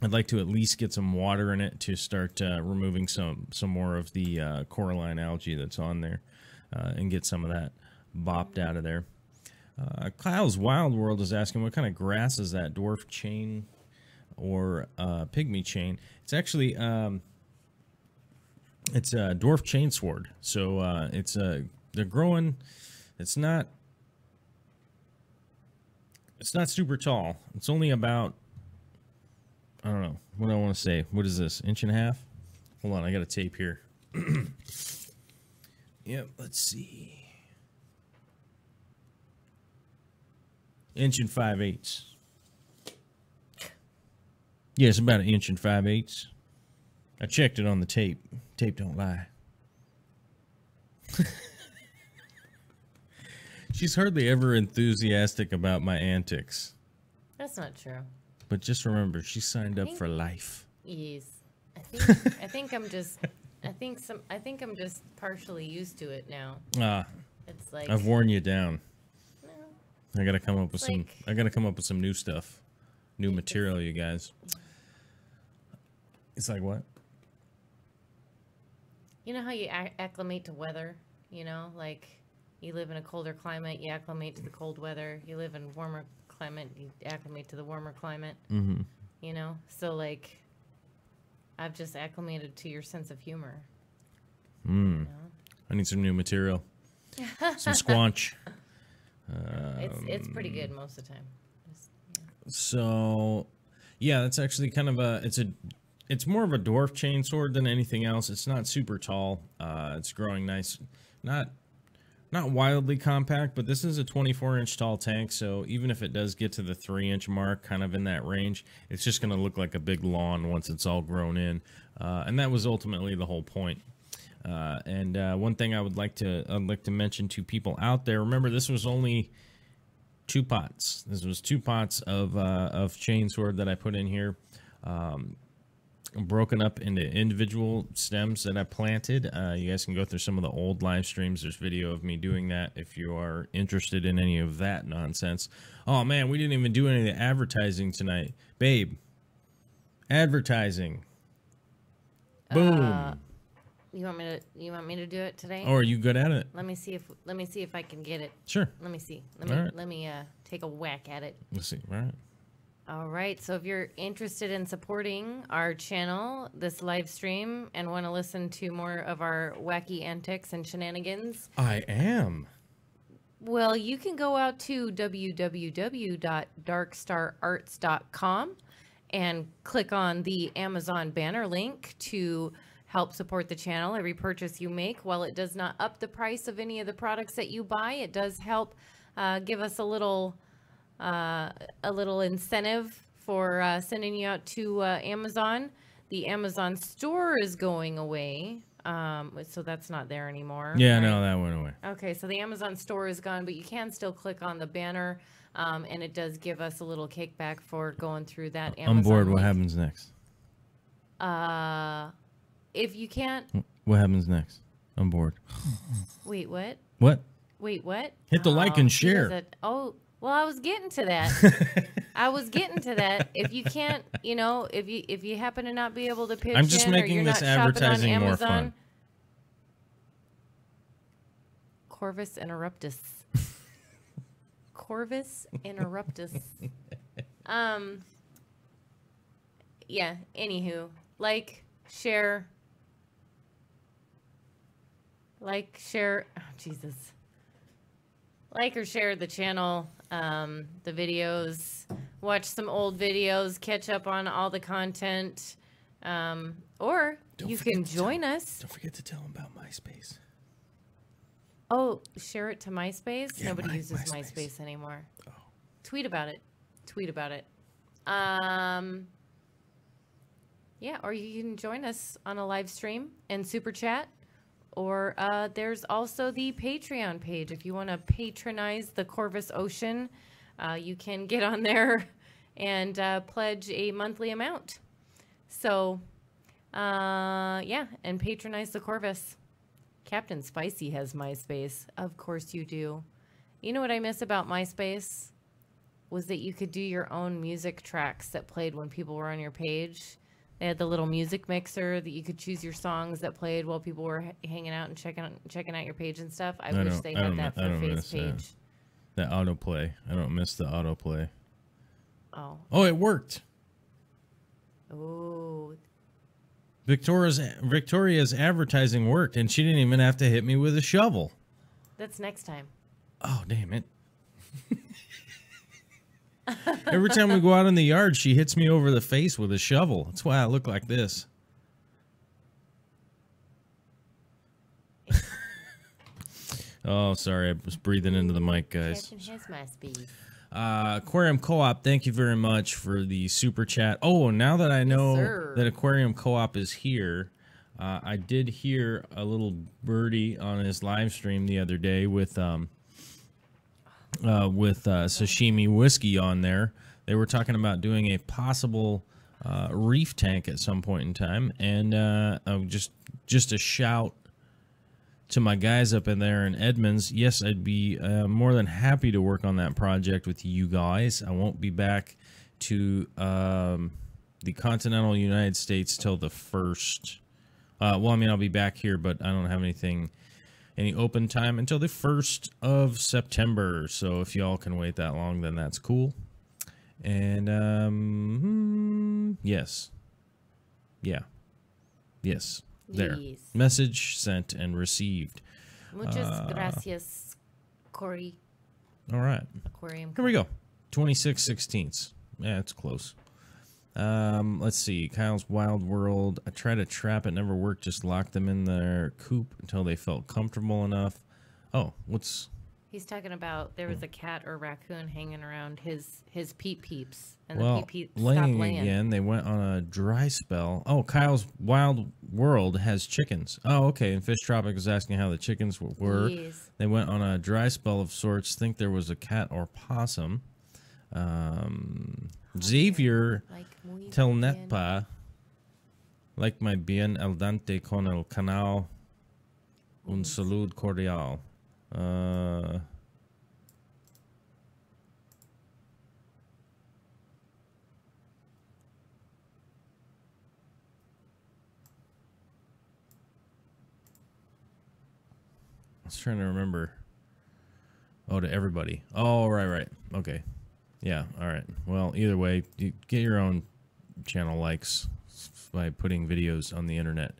I'd like to at least get some water in it to start removing some more of the coralline algae that's on there and get some of that bopped out of there. Kyle's Wild World is asking, what kind of grass is that? Dwarf chain or pygmy chain? It's actually it's a dwarf chain sword. So it's they're growing. It's not super tall. It's only about, I don't know what I want to say. What is this? Inch and a half? Hold on, I got a tape here. Yep, let's see. Inch and 5/8. Yeah, it's about 1 inch and 5/8. I checked it on the tape. Tape don't lie. She's hardly ever enthusiastic about my antics. That's not true. But just remember, she signed up for life. Yes. I think I'm just partially used to it now. It's like I've worn you down. No, I gotta come up with some. I gotta come up with some new stuff, new material, you guys. It's like what? You know how you acclimate to weather? You know, like you live in a colder climate, you acclimate to the cold weather. You live in warmer climate, you acclimate to the warmer climate. Mm-hmm. You know, so like I've just acclimated to your sense of humor. Mm. You know? I need some new material. some squanch. It's pretty good most of the time. So, yeah, that's actually kind of it's more of a dwarf chainsword than anything else. It's not super tall. It's growing nice. Not wildly compact, but this is a 24-inch tall tank, so even if it does get to the 3-inch mark, kind of in that range, it's just going to look like a big lawn once it's all grown in. And that was ultimately the whole point. One thing I'd like to mention to people out there, remember this was only 2 pots. This was 2 pots of chainsword that I put in here. Broken up into individual stems that I planted. You guys can go through some of the old live streams. There's video of me doing that if you are interested in any of that nonsense. Oh man, we didn't even do any of the advertising tonight. Babe, advertising. Boom. You want me to do it today? Oh, are you good at it? Let me see if I can get it. Sure. Let me see. Right. Let me take a whack at it. Let's see. All right. All right, so if you're interested in supporting our channel, this live stream, and want to listen to more of our wacky antics and shenanigans, I am. well, you can go out to www.darkstararts.com and click on the Amazon banner link to help support the channel. Every purchase you make, while it does not up the price of any of the products that you buy, it does help give us a little incentive for sending you out to Amazon. The Amazon store is going away, so that's not there anymore. Yeah, right? no, that went away. Okay, so the Amazon store is gone, but you can still click on the banner, and it does give us a little kickback for going through that Amazon On board, link. what happens next? If you can't... What happens next? On board. Wait, what? What? Wait, what? Hit the like and he share. doesn't- Oh, well, I was getting to that. If you can't, if you happen to not be able to pitch I'm just in, making or you're this not shopping on advertising more Amazon, fun. Corvus interruptus. Corvus interruptus. Yeah, anywho, share, oh, Jesus. Like or share the channel, the videos, watch some old videos, catch up on all the content, or you can join us. Don't forget to tell them about MySpace. Oh, share it to MySpace? Yeah, Nobody uses MySpace. MySpace anymore. Oh. Tweet about it. Yeah, or you can join us on a live stream and super chat. Or there's also the Patreon page. If you want to patronize the Corvus Ocean, you can get on there and pledge a monthly amount. So, yeah, and patronize the Corvus. Captain Spicy has MySpace. Of course you do. You know what I miss about MySpace? Was that you could do your own music tracks that played when people were on your page. They had the little music mixer that you could choose your songs that played while people were hanging out and checking out your page and stuff. I wish they had that for Face page. That autoplay. I don't miss the autoplay. Oh. Oh, it worked. Oh. Victoria's advertising worked, and she didn't even have to hit me with a shovel. That's next time. Oh, damn it. Every time we go out in the yard, she hits me over the face with a shovel. That's why I look like this. Oh, sorry. I was breathing into the mic, guys. Captain has MySpace. Aquarium Co-op, thank you very much for the super chat. Oh, now that I know that Aquarium Co-op is here, I did hear a little birdie on his live stream the other day with sashimi whiskey on there. They were talking about doing a possible reef tank at some point in time, and just a shout to my guys up in there in Edmonds. Yes, I'd be more than happy to work on that project with you guys. I won't be back to the continental United States till the 1st. Well, I mean, I'll be back here, but I don't have any open time until the 1st of September. So if y'all can wait that long, then that's cool. And yes. Yeah. Yes. There. Yes. Message sent and received. Muchas gracias, Corey. All right. Aquarium. Here we go. 26/16. Yeah, it's close. Let's see. Kyle's Wild World. I tried to trap it, never worked. Just locked them in their coop until they felt comfortable enough. Oh, what's... He's talking about there was a cat or raccoon hanging around his peeps, and well, the peep stopped laying. Again, they went on a dry spell. Oh, Kyle's Wild World has chickens. Oh, okay. And Fish Tropic is asking how the chickens were. Yes. They went on a dry spell of sorts. Think there was a cat or possum. Xavier Telnetpa, like my bien al dente con el canal, un salud cordial. I was trying to remember. Oh, to everybody. Oh, right. Okay. Yeah, all right. Well, either way, you get your own channel likes by putting videos on the internet.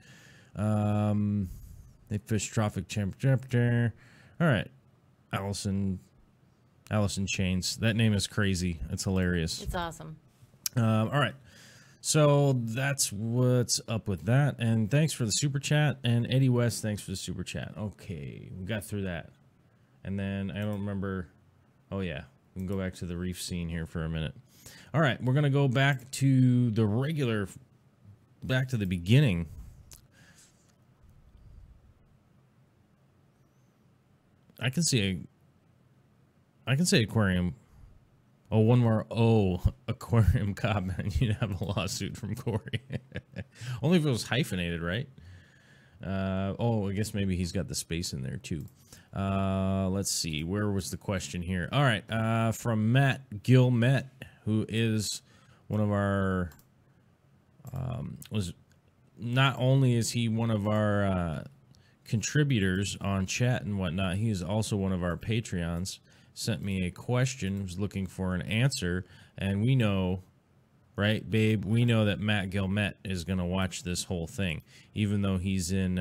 They fish trophic chapter. All right. Allison Chains. That name is crazy. It's hilarious. It's awesome. All right. So that's what's up with that. And thanks for the super chat. And Eddie West, thanks for the super chat. Okay, we got through that. And then I don't remember. Oh, yeah. We can go back to the reef scene here for a minute. All right, we're going to go back to the regular, back to the beginning. I can see aquarium. Oh, one more. Oh, aquarium comment. You'd have a lawsuit from Corey. Only if it was hyphenated, right? Oh, I guess maybe he's got the space in there too. Let's see. Where was the question here? All right. From Matt Gimet, who is one of our, not only is he one of our contributors on chat and whatnot, he is also one of our Patreons. Sent me a question, was looking for an answer, and we know, right, babe, we know that Matt Gimet is going to watch this whole thing, even though he's in,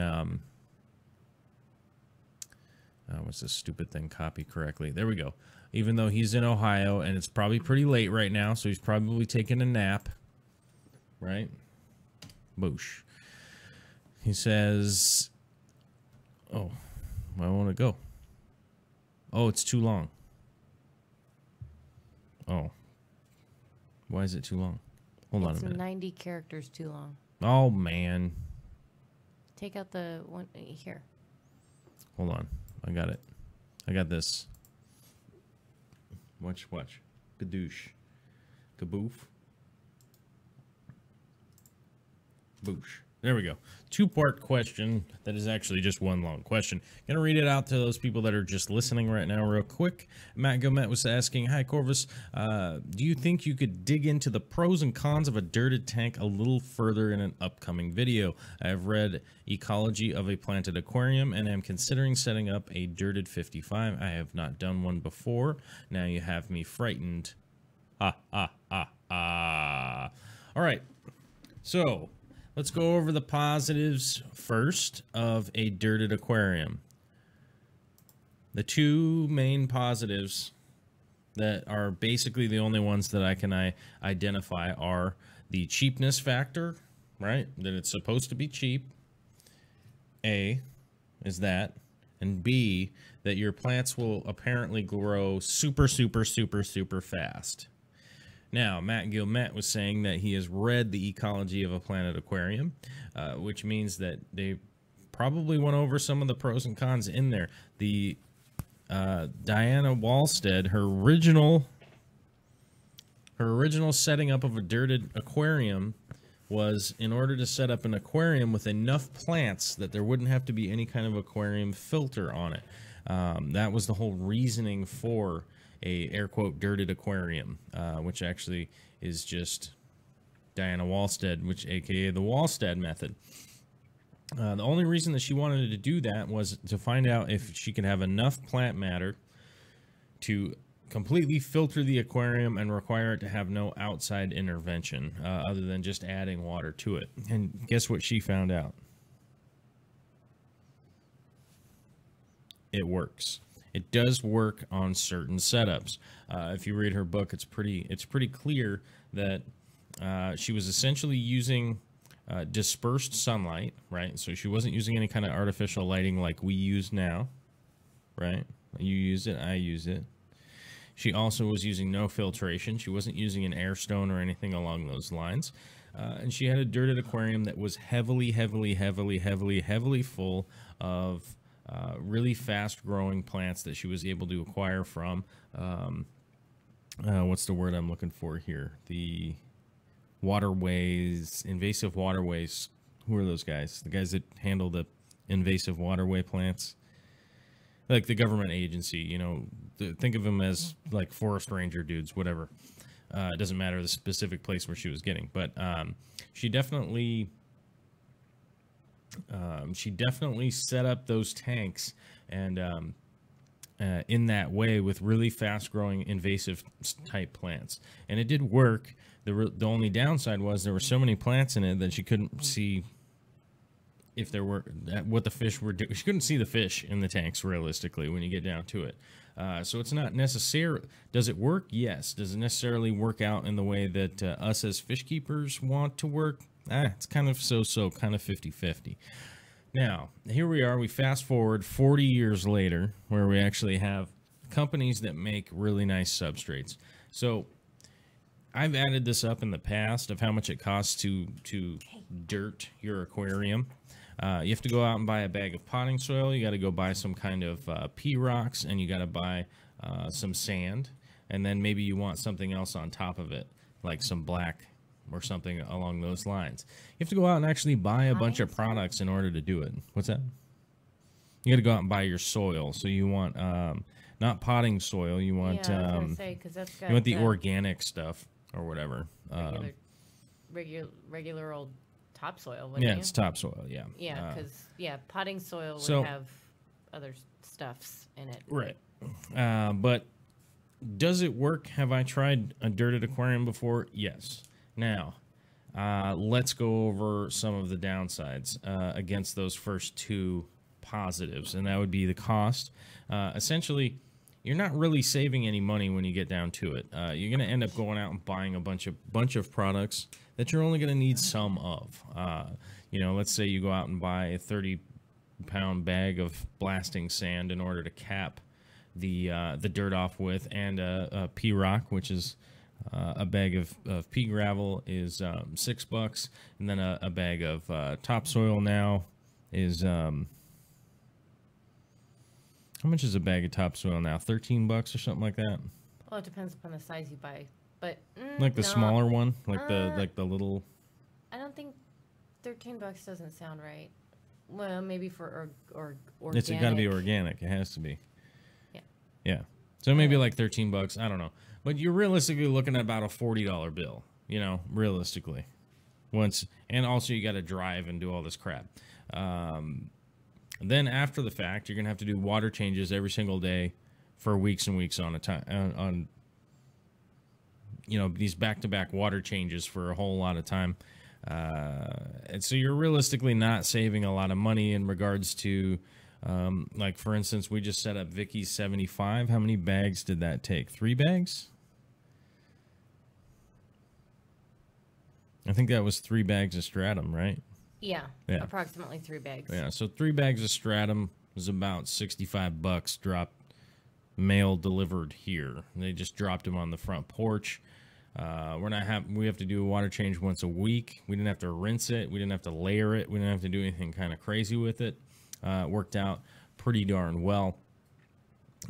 what's this stupid thing? Copy correctly. There we go. Even though he's in Ohio, and it's probably pretty late right now, so he's probably taking a nap, right? Boosh. He says, oh, I want to go. Oh, it's too long. Oh. Why is it too long? Hold on a minute. 90 characters too long. Oh, man. Take out the one here. Hold on. I got it. I got this. Watch. Gadoosh. Kaboof. Boosh. There we go. Two-part question that is actually just one long question. Gonna read it out to those people that are just listening right now real quick. Matt Gimet was asking, hi Corvus, do you think you could dig into the pros and cons of a dirted tank a little further in an upcoming video? I have read Ecology of a Planted Aquarium and am considering setting up a dirted 55. I have not done one before. Now you have me frightened. All right. So let's go over the positives first of a dirted aquarium. The two main positives that are basically the only ones that I can identify are the cheapness factor, right? That it's supposed to be cheap. A is that. And B, that your plants will apparently grow super fast. Now, Matt Gimet was saying that he has read the Ecology of a Planted Aquarium, which means that they probably went over some of the pros and cons in there. The Diana Walstead, her original setting up of a dirted aquarium was in order to set up an aquarium with enough plants that there wouldn't have to be any kind of aquarium filter on it. That was the whole reasoning for a air quote dirted aquarium, which actually is just Diana Walstead, which aka the Walstead method. The only reason that she wanted to do that was to find out if she could have enough plant matter to completely filter the aquarium and require it to have no outside intervention other than just adding water to it. And guess what she found out? it works. It does work on certain setups. If you read her book, it's pretty clear that she was essentially using dispersed sunlight, right? So she wasn't using any kind of artificial lighting like we use now, right? You use it, I use it. She also was using no filtration. She wasn't using an air stone or anything along those lines. And she had a dirted aquarium that was heavily full of really fast-growing plants that she was able to acquire from, what's the word I'm looking for here? The waterways, invasive waterways. Who are those guys? The guys that handle the invasive waterway plants? Like the government agency, you know, think of them as like forest ranger dudes, whatever. It doesn't matter the specific place where she was getting, but she definitely set up those tanks and in that way with really fast-growing invasive type plants, and it did work. The only downside was there were so many plants in it that she couldn't see if there were what the fish were doing. She couldn't see the fish in the tanks realistically when you get down to it. So it's not necessary. Does it work? Yes. Does it necessarily work out in the way that us as fish keepers want to work? It's kind of so-so, kind of 50-50. Now, here we are. We fast forward 40 years later where we actually have companies that make really nice substrates. So I've added this up in the past of how much it costs to dirt your aquarium. You have to go out and buy a bag of potting soil. You got to go buy some kind of pea rocks, and you got to buy some sand, and then maybe you want something else on top of it, like some black or something along those lines. You have to go out and actually buy a bunch of products in order to do it. What's that? You got to go out and buy your soil. So you want not potting soil. You want I was gonna say, 'cause that's got you want the organic stuff or whatever. Regular old topsoil. Yeah, it's topsoil. Yeah. Yeah, because potting soil would have other stuffs in it. Right. But does it work? Have I tried a dirted aquarium before? Yes. Now, let's go over some of the downsides against those first two positives, and that would be the cost. Essentially, you're not really saving any money when you get down to it. You're going to end up going out and buying a bunch of products that you're only going to need some of. You know, let's say you go out and buy a 30-pound bag of blasting sand in order to cap the dirt off with, and a pea rock, which is a bag of pea gravel is $6, and then a bag of topsoil now is how much is a bag of topsoil now? $13 or something like that. Well, it depends upon the size you buy, but like the smaller one, like the little. I don't think $13 doesn't sound right. Well, maybe for organic. It's got to be organic. It has to be. Yeah. Yeah. So maybe like $13. I don't know, but you're realistically looking at about a $40 bill. You know, realistically, and also you got to drive and do all this crap. Then after the fact, you're going to have to do water changes every single day for weeks and weeks on a time, on you know, these back-to-back water changes for a whole lot of time. And so you're realistically not saving a lot of money in regards to, like, for instance, we just set up Vicky's 75. How many bags did that take? 3 bags? I think that was 3 bags of stratum, right? Yeah, approximately 3 bags. Yeah, so 3 bags of stratum is about $65 dropped, mail delivered here. They just dropped them on the front porch. We have to do a water change once a week. We didn't have to rinse it. We didn't have to layer it. We didn't have to do anything kind of crazy with it. It worked out pretty darn well.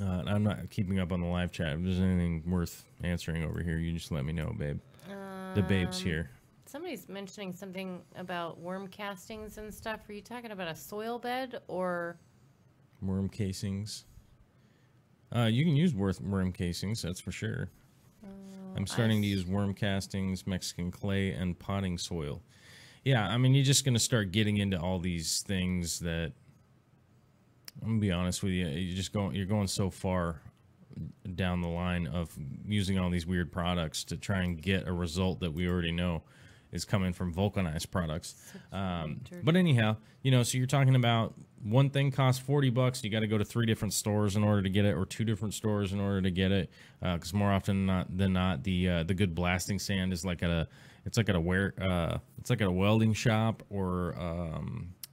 I'm not keeping up on the live chat. If there's anything worth answering over here, you just let me know, babe. The babe's here. Somebody's mentioning something about worm castings and stuff. Are you talking about a soil bed or worm casings? You can use worm casings, that's for sure. I'm starting to use worm castings, Mexican clay, and potting soil. Yeah, I mean, you're just going to start getting into all these things that, I'm going to be honest with you, you're going so far down the line of using all these weird products to try and get a result that we already know is coming from vulcanized products. But anyhow, you know, so you're talking about one thing costs $40. You got to go to 3 different stores in order to get it, or 2 different stores in order to get it. Because more often than not, the good blasting sand is like it's like at a welding shop, or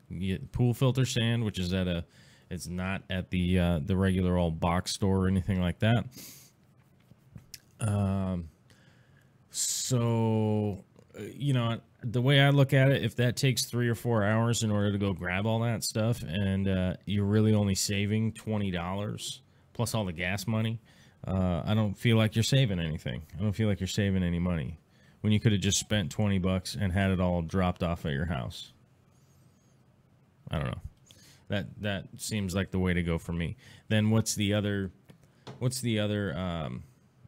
you get pool filter sand, which is it's not at the regular old box store or anything like that. So, you know, the way I look at it, if that takes 3 or 4 hours in order to go grab all that stuff, and you're really only saving $20 plus all the gas money, I don't feel like you're saving anything. I don't feel like you're saving any money when you could have just spent $20 and had it all dropped off at your house. I don't know. That seems like the way to go for me. Then what's the other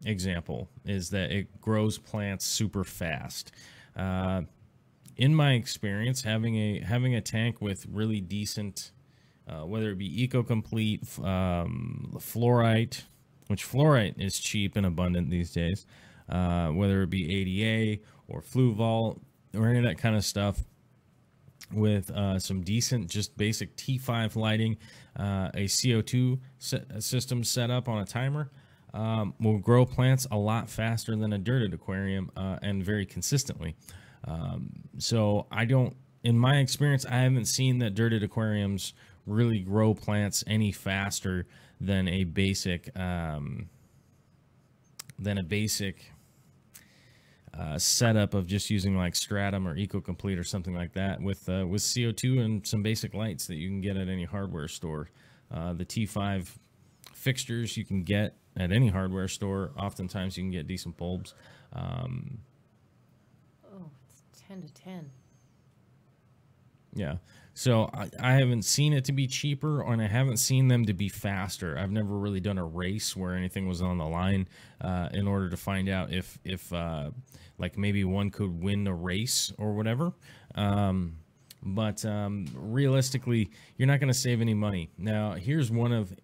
example is that it grows plants super fast. In my experience, having a tank with really decent, whether it be EcoComplete, fluorite, which fluorite is cheap and abundant these days, whether it be ADA or Fluval or any of that kind of stuff, with some decent, just basic T5 lighting, a CO2 system set up on a timer, will grow plants a lot faster than a dirted aquarium, and very consistently. So in my experience, I haven't seen that dirted aquariums really grow plants any faster than a basic setup of just using like Stratum or EcoComplete or something like that with CO2 and some basic lights that you can get at any hardware store. The T5 fixtures you can get at any hardware store. Oftentimes you can get decent bulbs. Oh, it's 10 to 10. Yeah. So I haven't seen it to be cheaper, and I haven't seen them to be faster. I've never really done a race where anything was on the line in order to find out if like maybe one could win a race or whatever. But realistically, you're not going to save any money. Now, here's one of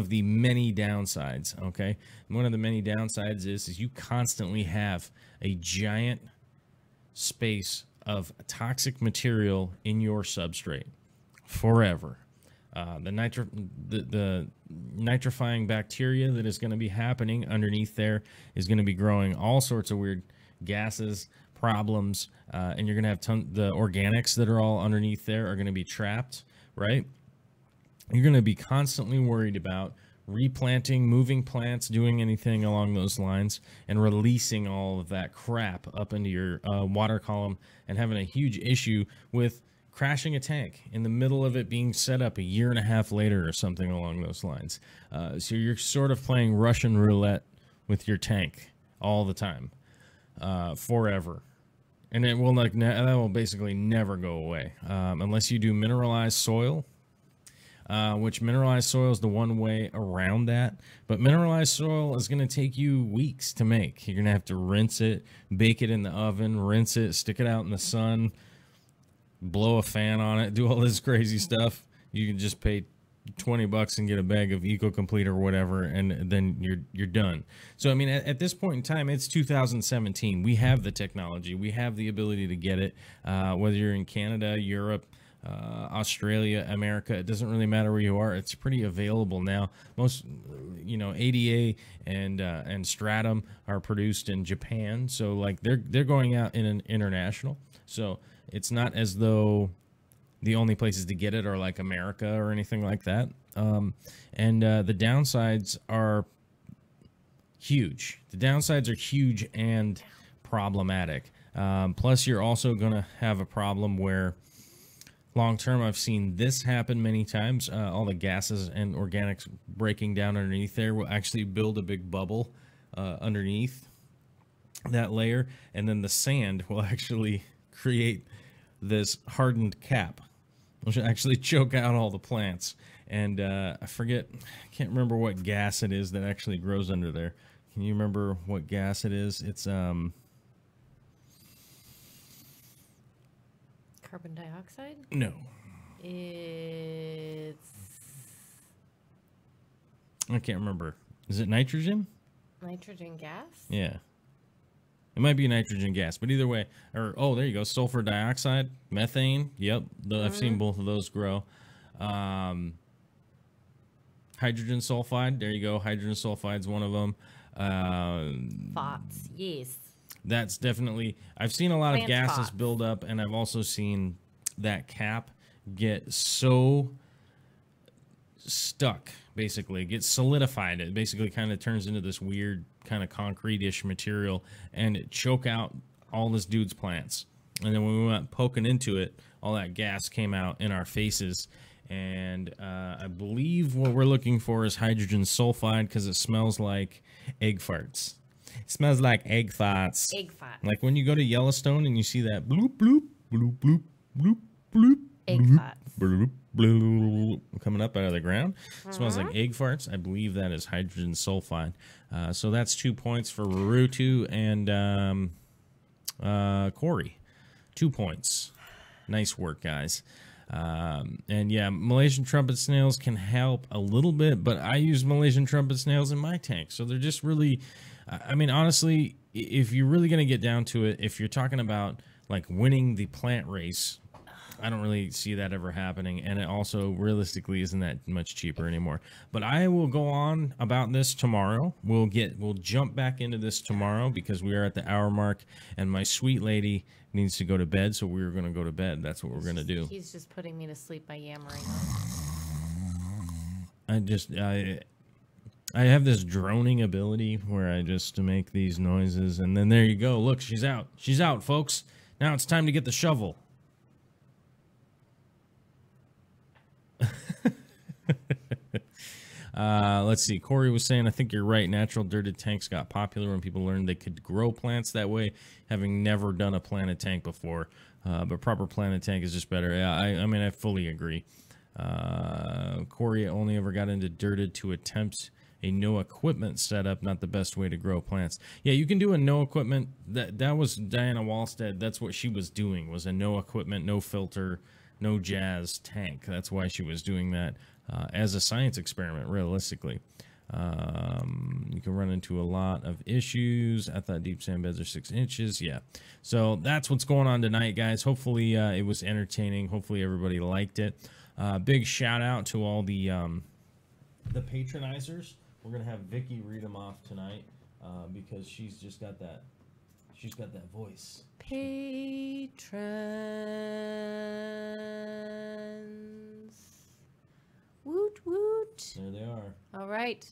the many downsides, okay? One of the many downsides is you constantly have a giant space of toxic material in your substrate forever. The nitrifying bacteria that is going to be happening underneath there is going to be growing all sorts of weird gases, problems, and you're going to have the organics that are all underneath there are going to be trapped, right? You're going to be constantly worried about replanting, moving plants, doing anything along those lines, and releasing all of that crap up into your water column, and having a huge issue with crashing a tank in the middle of it being set up a year and a half later or something along those lines. So you're sort of playing Russian roulette with your tank all the time, forever. And it will that will basically never go away unless you do mineralized soil. Which mineralized soil is the one way around that. But mineralized soil is going to take you weeks to make. You're going to have to rinse it, bake it in the oven, rinse it, stick it out in the sun, blow a fan on it, do all this crazy stuff. You can just pay $20 and get a bag of EcoComplete or whatever, and then you're done. So, I mean, at this point in time, it's 2017. We have the technology. We have the ability to get it, whether you're in Canada, Europe, Australia, America, it doesn't really matter where you are. It's pretty available now. Most, ADA and Stratum are produced in Japan, so like they're going out in an international. So it's not as though the only places to get it are like America or anything like that. And the downsides are huge. The downsides are huge and problematic. Plus, you're also going to have a problem where long term, I've seen this happen many times. All the gases and organics breaking down underneath there will actually build a big bubble underneath that layer, and then the sand will actually create this hardened cap, which will actually choke out all the plants. And I can't remember what gas it is that actually grows under there. Can you remember what gas it is? It's carbon dioxide? No. It's... I can't remember. Is it nitrogen? Nitrogen gas? Yeah. It might be a nitrogen gas, but either way, or oh, there you go, sulfur dioxide, methane. Yep, I've seen both of those grow. Hydrogen sulfide. There you go. Hydrogen sulfide's one of them. Thoughts, yes. That's definitely. I've seen a lot of gases Phots. build up, and I've also seen that cap get so stuck. Basically, it gets solidified. It basically kind of turns into this weird kind of concrete-ish material, and it choke out all this dude's plants. And then when we went poking into it, all that gas came out in our faces. And I believe what we're looking for is hydrogen sulfide because it smells like egg farts. It smells like egg farts. Egg fat. Like when you go to Yellowstone and you see that bloop, bloop, bloop, bloop, bloop, bloop. Egg farts. Bloop, bloop, coming up out of the ground. It smells like egg farts. I believe that is hydrogen sulfide. So that's 2 points for Rurutu and Corey. 2 points. Nice work, guys. And yeah, Malaysian trumpet snails can help a little bit, but I use Malaysian trumpet snails in my tank. So they're just really, I mean, honestly, if you're really going to get down to it, if you're talking about like winning the plant race, I don't really see that ever happening, and it also realistically isn't that much cheaper anymore. But I will go on about this tomorrow. We'll jump back into this tomorrow because we are at the hour mark, and my sweet lady needs to go to bed, so we're going to go to bed. That's what we're going to do. He's just putting me to sleep by yammering. I have this droning ability where I just make these noises, and then there you go. Look, she's out. She's out, folks. Now it's time to get the shovel. Let's see. Corey was saying, I think you're right. Natural dirted tanks got popular when people learned they could grow plants that way, having never done a planted tank before. But proper planted tank is just better. Yeah, I mean, I fully agree. Corey only ever got into dirted to attempt a no equipment setup, not the best way to grow plants. Yeah, you can do a no equipment. That was Diana Wallstead. That's what she was doing, was a no equipment, no filter, no jazz tank. That's why she was doing that as a science experiment, realistically. You can run into a lot of issues. I thought deep sand beds are 6 inches. Yeah. So that's what's going on tonight, guys. Hopefully it was entertaining. Hopefully everybody liked it. Big shout out to all the patronizers. We're going to have Vicky read them off tonight because she's just got that. She's got that voice. Patrons. Woot woot. There they are. All right.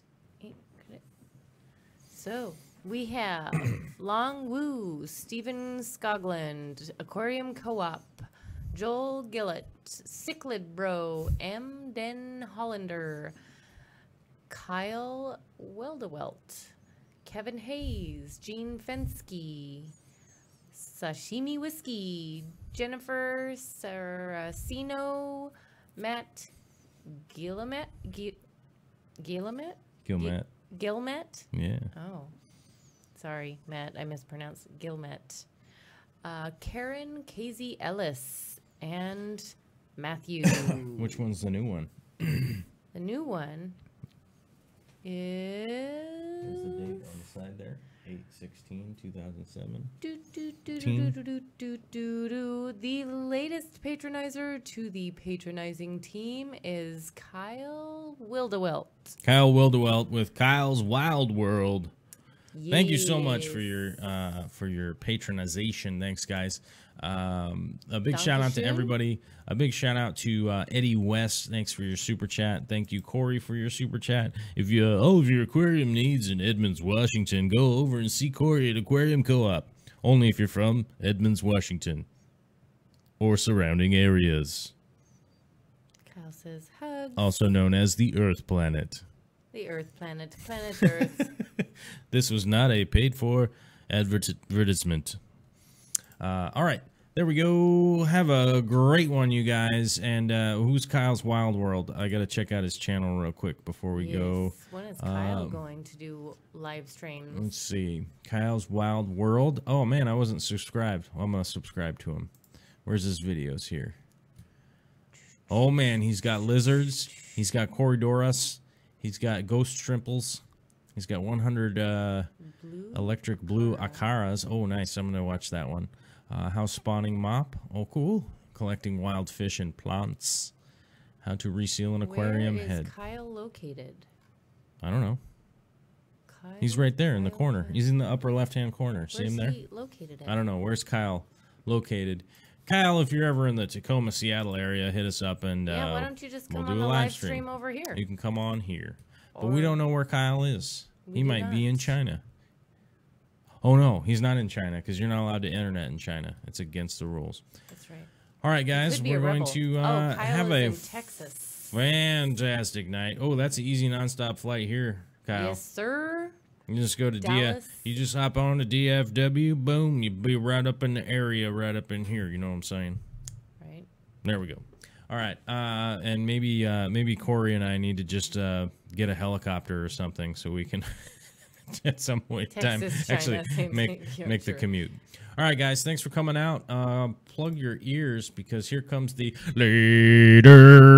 So we have Long Woo, Stephen Scogland, Aquarium Co-op, Joel Gillett, Cichlid Bro, M. Den Hollander, Kyle Weldewelt, Kevin Hayes, Gene Fensky, Sashimi Whiskey, Jennifer Saracino, Matt Gimet. Gilmet? Yeah. Oh. Sorry, Matt. I mispronounced Gilmet. Karen Casey Ellis and Matthew. Which one's the new one? The new one is... There's the date on the side there. 8/16/2007. The latest patronizer to the patronizing team is Kyle Wildewelt. Kyle Wildewelt with Kyle's Wild World. Yes. Thank you so much for your patronization. Thanks, guys. A big shout out to everybody. A big shout out to Eddie West. Thanks for your super chat. Thank you, Corey, for your super chat. If all of your aquarium needs in Edmonds, Washington, go over and see Corey at Aquarium Co-op. Only if you're from Edmonds, Washington, or surrounding areas. Kyle says hugs. Also known as the Earth Planet. The Earth Planet, Planet Earth. This was not a paid-for advertisement. All right, there we go. Have a great one, you guys. And who's Kyle's Wild World? I got to check out his channel real quick before we go. When is Kyle going to do live streams? Let's see. Kyle's Wild World. Oh, man, I wasn't subscribed. Well, I'm going to subscribe to him. Where's his videos here? Oh, man, he's got lizards. He's got Corydoras. He's got ghost shrimples. He's got 100 electric blue Akaras. Oh, nice. I'm going to watch that one. House spawning mop. Oh, cool. Collecting wild fish and plants. How to reseal an aquarium Where is head. Kyle located? I don't know. Kyle, He's right there in the corner. He's in the upper left-hand corner. See him there? Where's he located at? I don't know. Where's Kyle located? Kyle, if you're ever in the Tacoma, Seattle area, hit us up and yeah, why don't you just we'll come do on a the live live stream over here? You can come on here. But Or- we don't know where Kyle is. He do might be in not. China. Oh, no. He's not in China because you're not allowed to internet in China. It's against the rules. That's right. All right, guys. Could be We're a going rebel. to Kyle have is a in Texas. fantastic night. Oh, that's an easy nonstop flight here, Kyle. Yes, sir. You just go to Dallas. You just hop on to DFW, boom, you be right up in the area, right up in here. You know what I'm saying? Right. There we go. All right, and maybe Corey and I need to just get a helicopter or something so we can at some point in time Texas, actually China, same make thing. Yeah, make the sure. commute. All right, guys, thanks for coming out. Plug your ears because here comes the later.